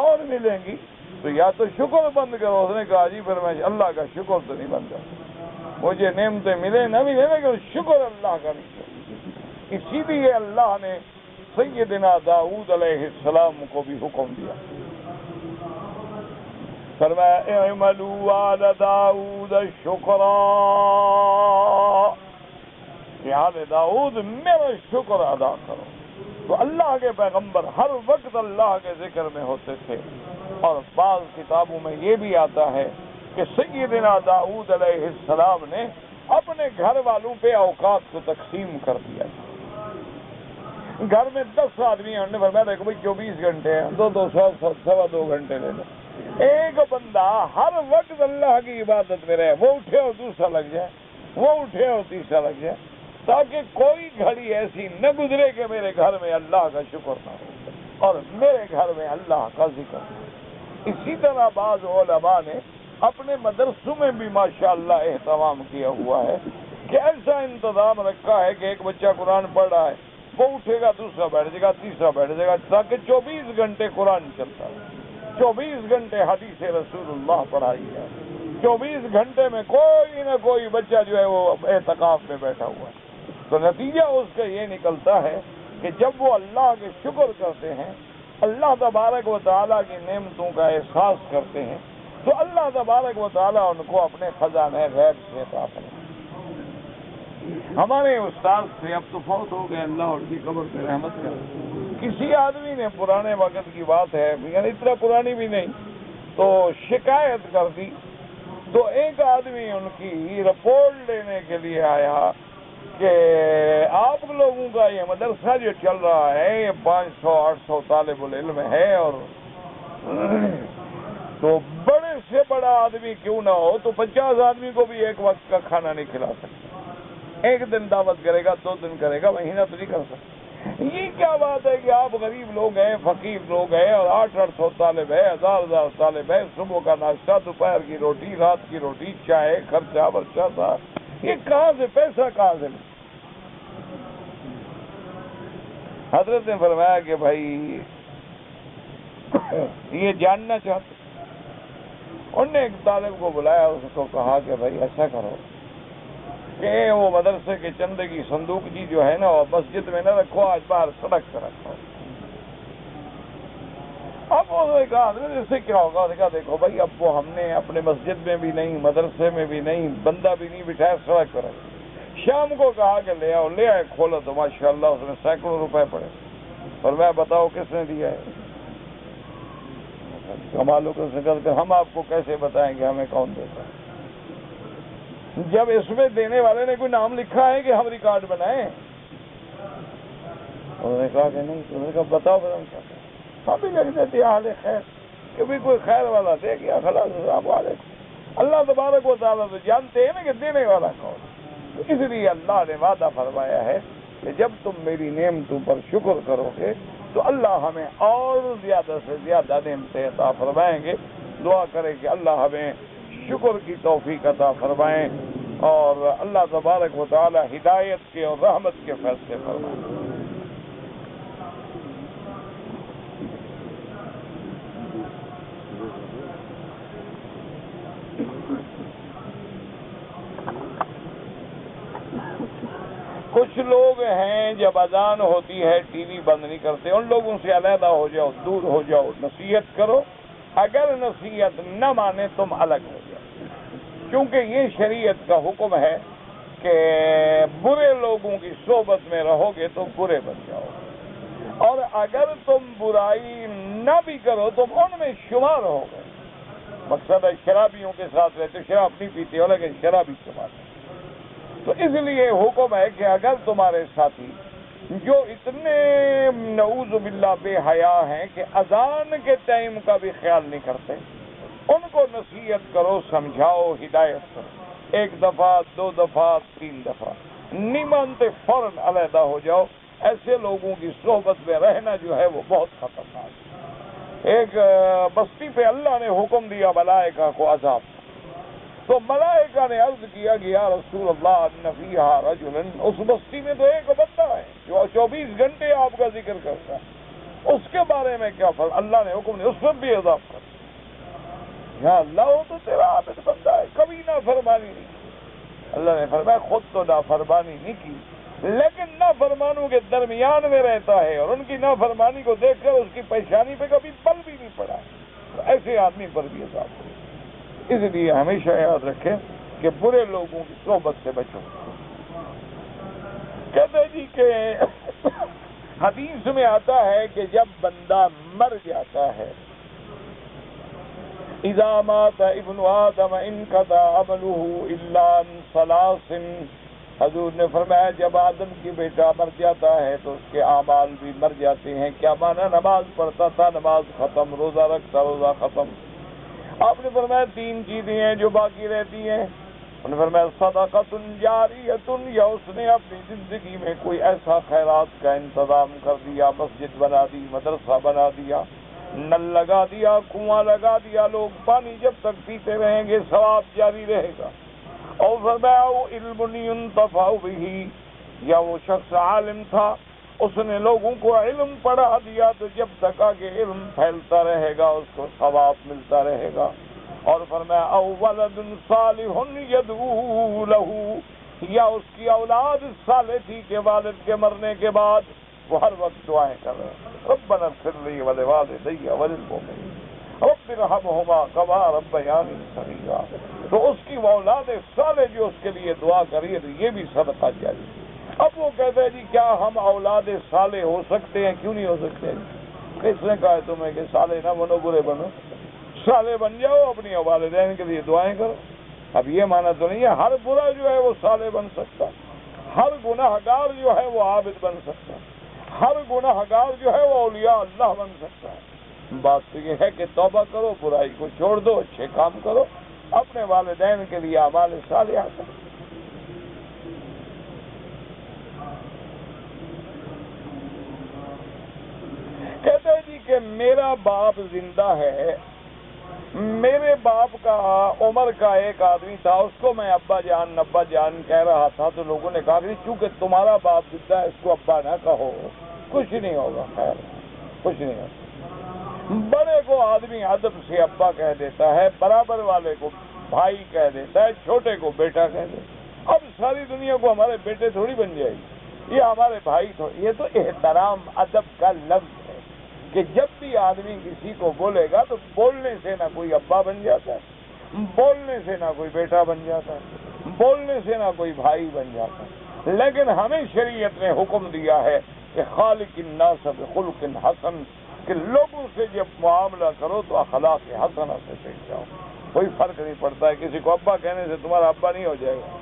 اور ملیں گی، تو یا تو شکر بند کرو۔ اس نے کہا جی پھر میں اللہ کا شکر تو نہیں بند کروں، مجھے نعمتیں ملے نہ ملے لیکن شکر اللہ کا نہیں کروں۔ اسی لیے اللہ نے سیدنا داؤد علیہ السلام کو بھی حکم دیا، فرمایا اعملوا آل داؤد شکرا، کہ آل داؤد میرا شکر ادا کرو۔ تو اللہ کے پیغمبر ہر وقت اللہ کے ذکر میں ہوتے تھے، اور بعض کتابوں میں یہ بھی آتا ہے کہ سیدنا داؤد علیہ السلام نے اپنے گھر والوں پہ اوقات کو تقسیم کر دیا تھا۔ گھر میں 10 آدمی ہیں، انہوں نے فرمایا دیکھو بھائی 24 گھنٹے ہیں، سوا 2 گھنٹے لے لو، ایک بندہ ہر وقت اللہ کی عبادت میں رہے، وہ اٹھے اور دوسرا لگ جائے، وہ اٹھے اور تیسرا لگ جائے، تاکہ کوئی گھڑی ایسی نہ گزرے کہ میرے گھر میں اللہ کا شکر نہ ہو اور میرے گھر میں اللہ کا ذکر ہو۔ اسی طرح بعض علماء نے اپنے مدرسوں میں بھی ماشاءاللہ اہتمام کیا ہوا ہے کہ ایسا انتظام رکھا ہے کہ ایک بچہ قرآن پڑھ رہا ہے، وہ اٹھے گا، دوسرا بیٹھ جائے گا، تیسرا بیٹھ جائے گا، تاکہ 24 گھنٹے قرآن چلتا ہے، 24 گھنٹے حدیث رسول اللہ پڑھائی ہے، 24 گھنٹے میں کوئی نہ کوئی بچہ جو ہے وہ اعتکاف میں بیٹھا ہوا ہے۔ تو نتیجہ اس کا یہ نکلتا ہے کہ جب وہ اللہ کے شکر کرتے ہیں، اللہ تبارک و تعالیٰ کی نعمتوں کا احساس کرتے ہیں، تو اللہ تبارک و تعالیٰ ان کو اپنے خزانہ غیب سے عطا فرماتے ہیں۔ ہمارے استاد سے اب تو فوت ہو گئے، اللہ ان کی قبر پہ رحمت کرے، کسی آدمی نے پرانے وقت کی بات ہے، یعنی اتنا پرانی بھی نہیں، تو شکایت کر دی، تو ایک آدمی ان کی رپورٹ لینے کے لیے آیا کہ آپ لوگوں کا یہ مدرسہ جو چل رہا ہے یہ 500-800 طالب العلم ہے، اور تو بڑے سے بڑا آدمی کیوں نہ ہو تو 50 آدمی کو بھی ایک وقت کا کھانا نہیں کھلا سکتا، ایک دن دعوت کرے گا، 2 دن کرے گا، مہینہ تو نہیں کر سکتا۔ یہ کیا بات ہے کہ آپ غریب لوگ ہیں، فقیر لوگ ہیں، اور 800 طالب ہے، 1000 طالب ہے، صبح کا ناشتہ، دوپہر کی روٹی، رات کی روٹی، چائے، خرچہ برچہ تھا، یہ کہاں سے پیسہ کہاں سے؟ حضرت نے فرمایا کہ بھائی یہ جاننا چاہتے انہوں نے ایک طالب کو بلایا، اس کو کہا کہ بھائی ایسا کرو کہ وہ مدرسے کے چندے کی صندوق جی جو ہے نا وہ مسجد میں نہ رکھو، آج باہر سڑک پہ رکھو۔ اب انہوں نے کہا حضرت اس سے کیا ہوگا؟ انہوں نے کہا دیکھو بھائی اب وہ ہم نے اپنے مسجد میں بھی نہیں، مدرسے میں بھی نہیں، بندہ بھی نہیں بٹھایا، سڑک پہ رکھا۔ شام کو کہا کہ لے آؤ، لے آئے، کھولو تو ماشاءاللہ اس میں سینکڑوں روپے پڑے۔ اور میں بتاؤ کس نے دیا ہے؟ کمالوں کو ذکر کر ہم آپ کو کیسے بتائیں کہ ہمیں کون دیتا ہے؟ جب اس میں دینے والے نے کوئی نام لکھا ہے کہ ہم ریکارڈ بنائیں؟ انہوں نے کہا کہ نہیں۔ انہوں نے کہا بتاؤ ہم بھی لکھ دیتے حال خیر کہ بھی کوئی خیر والا دے گیا، خلاص السلام علیکم۔ اللہ تبارک و تعالیٰ تو جانتے ہیں نا کہ دینے والا کون، اس لیے اللہ نے وعدہ فرمایا ہے کہ جب تم میری نعمتوں پر شکر کرو گے تو اللہ ہمیں اور زیادہ سے زیادہ نعمتیں عطا فرمائیں گے۔ دعا کریں کہ اللہ ہمیں شکر کی توفیق عطا فرمائیں اور اللہ تبارک و تعالی ہدایت کے اور رحمت کے فیصلے فرمائیں۔ کچھ لوگ ہیں جب اذان ہوتی ہے ٹی وی بند نہیں کرتے، ان لوگوں سے علیحدہ ہو جاؤ، دور ہو جاؤ، نصیحت کرو، اگر نصیحت نہ مانے تم الگ ہو جاؤ، کیونکہ یہ شریعت کا حکم ہے کہ برے لوگوں کی صحبت میں رہو گے تو برے بن جاؤ، اور اگر تم برائی نہ بھی کرو تم ان میں شمار ہو گئے۔ مقصد ہے شرابیوں کے ساتھ رہتے، شراب نہیں پیتے ہو لیکن شرابی شمار ہے۔ تو اس لیے حکم ہے کہ اگر تمہارے ساتھی جو اتنے نعوذ باللہ بے حیا ہیں کہ اذان کے ٹائم کا بھی خیال نہیں کرتے، ان کو نصیحت کرو، سمجھاؤ، ہدایت کرو، 1 دفعہ 2 دفعہ 3 دفعہ، نہیں مانتے فوراً علیحدہ ہو جاؤ۔ ایسے لوگوں کی صحبت میں رہنا جو ہے وہ بہت خطرناک ہے۔ ایک بستی پہ اللہ نے حکم دیا ملائکہ کو عذاب، تو ملائکہ نے عرض کیا کہ یا رسول اللہ ان فیہا رجلا، اس بستی میں تو ایک بندہ ہے جو 24 گھنٹے آپ کا ذکر کرتا ہے، اس کے بارے میں کیا فرق؟ اللہ نے حکم دیا اس پر بھی عذاب کر۔ یا اللہ وہ تو تیرا عابد بندہ ہے، کبھی نافرمانی نہیں کی۔ اللہ نے فرمایا خود تو نافرمانی نہیں کی لیکن نافرمانوں کے درمیان میں رہتا ہے اور ان کی نافرمانی کو دیکھ کر اس کی پیشانی پہ کبھی پل بھی نہیں پڑا، تو ایسے آدمی پر بھی عذاب کرے۔ اس لیے ہمیشہ یاد رکھیں کہ برے لوگوں کی صحبت سے بچو۔ کہتے جی کہ حدیث میں آتا ہے کہ جب بندہ مر جاتا ہے، اذا مات ابن آدم انقطع عمله الا عن 3، حضور نے فرمایا جب آدم کی بیٹا مر جاتا ہے تو اس کے اعمال بھی مر جاتے ہیں۔ کیا معنی؟ نماز پڑھتا تھا، نماز ختم، روزہ رکھتا، روزہ ختم۔ آپ نے فرمایا 3 چیزیں ہیں جو باقی رہتی ہیں۔ انہوں نے فرمایا صدقۃ جاریۃ، یا اس نے اپنی زندگی میں کوئی ایسا خیرات کا انتظام کر دیا، مسجد بنا دی، مدرسہ بنا دیا، نل لگا دیا، کنواں لگا دیا، لوگ پانی جب تک پیتے رہیں گے ثواب جاری رہے گا۔ اور فرمایا وہ علم ينتفع به، یا وہ شخص عالم تھا، اس نے لوگوں کو علم پڑھا دیا تو جب تک آگے علم پھیلتا رہے گا اس کو ثواب ملتا رہے گا۔ اور فرمایا او ولد صالح يدعو له، یا اس کی اولاد صالح تھی کہ والد کے مرنے کے بعد وہ ہر وقت دعائیں کر رہے ہیں، ربنا اغفر لي ولوالدي وللمؤمنين رب ارحمهما كما ربياني صغيرا۔ تو اس کی اولاد صالح جو اس کے لیے دعا کری تو یہ بھی صدقہ جاری۔ اب وہ کہتے ہیں جی کیا ہم اولاد صالح ہو سکتے ہیں؟ کیوں نہیں ہو سکتے؟ کس نے کہا ہے تمہیں کہ صالح نہ بنو، برے بنو؟ صالح بن جاؤ، اپنی والدین کے لیے دعائیں کرو۔ اب یہ معنی تو نہیں ہے ہر برا جو ہے وہ صالح بن سکتا، ہر گناہ گار جو ہے وہ عابد بن سکتا، ہر گناہ گار جو ہے وہ اولیاء اللہ بن سکتا ہے۔ بات تو یہ ہے کہ توبہ کرو، برائی کو چھوڑ دو، اچھے کام کرو، اپنے والدین کے لیے اعمال صالحہ کرو۔ کہتے ہیں جی کہ میرا باپ زندہ ہے، میرے باپ کا عمر کا ایک آدمی تھا، اس کو میں ابا جان کہہ رہا تھا، تو لوگوں نے کہا کہ چونکہ تمہارا باپ زندہ ہے اس کو ابا نہ کہو، کچھ نہیں ہوگا، خیر کچھ نہیں ہوگا۔ بڑے کو آدمی ادب سے ابا کہہ دیتا ہے، برابر والے کو بھائی کہہ دیتا ہے، چھوٹے کو بیٹا کہہ دیتا ہے۔ اب ساری دنیا کو ہمارے بیٹے تھوڑی بن جائے گی، یہ ہمارے بھائی تھوڑی۔ یہ تو احترام ادب کا لفظ ہے کہ جب بھی آدمی کسی کو بولے گا تو بولنے سے نہ کوئی ابا بن جاتا ہے، بولنے سے نہ کوئی بیٹا بن جاتا ہے، بولنے سے نہ کوئی بھائی بن جاتا ہے۔ لیکن ہمیں شریعت نے حکم دیا ہے کہ خالق الناس بخلق حسن، کہ لوگوں سے جب معاملہ کرو تو اخلاق حسنہ سے پیش جاؤ۔ کوئی فرق نہیں پڑتا ہے، کسی کو ابا کہنے سے تمہارا ابا نہیں ہو جائے گا۔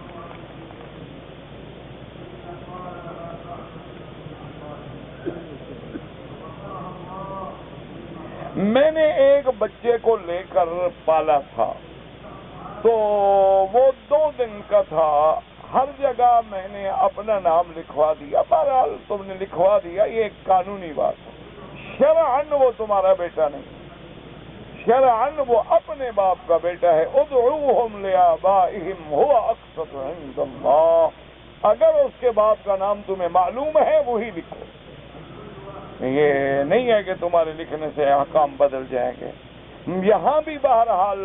میں نے ایک بچے کو لے کر پالا تھا، تو وہ 2 دن کا تھا۔ ہر جگہ میں نے اپنا نام لکھوا دیا، بہرحال تم نے لکھوا دیا، یہ ایک قانونی بات ہے۔ شرعاً وہ تمہارا بیٹا نہیں، شرعاً وہ اپنے باپ کا بیٹا ہے۔ ادعوہم لآبائہم هو اقسط عند اللہ، اگر اس کے باپ کا نام تمہیں معلوم ہے وہی لکھو، یہ نہیں ہے کہ تمہارے لکھنے سے احکام بدل جائیں گے۔ یہاں بھی بہرحال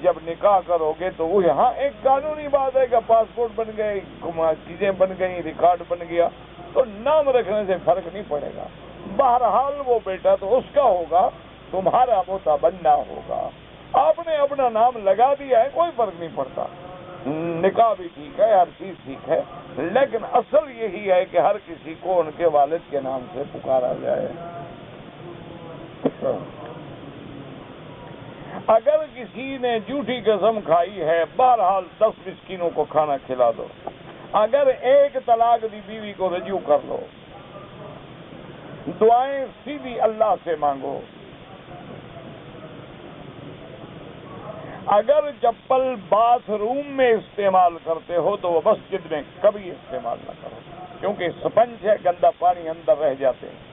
جب نکاح کرو گے تو وہ یہاں ایک قانونی بات ہے کہ پاسپورٹ بن گئے، چیزیں بن گئی، ریکارڈ بن گیا، تو نام رکھنے سے فرق نہیں پڑے گا۔ بہرحال وہ بیٹا تو اس کا ہوگا، تمہارا متبنی ہوگا۔ آپ نے اپنا نام لگا دیا ہے، کوئی فرق نہیں پڑتا، نکاح بھی ٹھیک ہے، ہر چیز ٹھیک ہے، لیکن اصل یہی ہے کہ ہر کسی کو ان کے والد کے نام سے پکارا جائے۔ اگر کسی نے جھوٹی قسم کھائی ہے، بہرحال 10 مسکینوں کو کھانا کھلا دو۔ اگر ایک طلاق دی بیوی کو رجوع کر لو، دعائیں سیدھی اللہ سے مانگو۔ اگر چپل باتھ روم میں استعمال کرتے ہو تو وہ مسجد میں کبھی استعمال نہ کرو، کیونکہ سپنج ہے، گندا پانی اندر رہ جاتے ہیں۔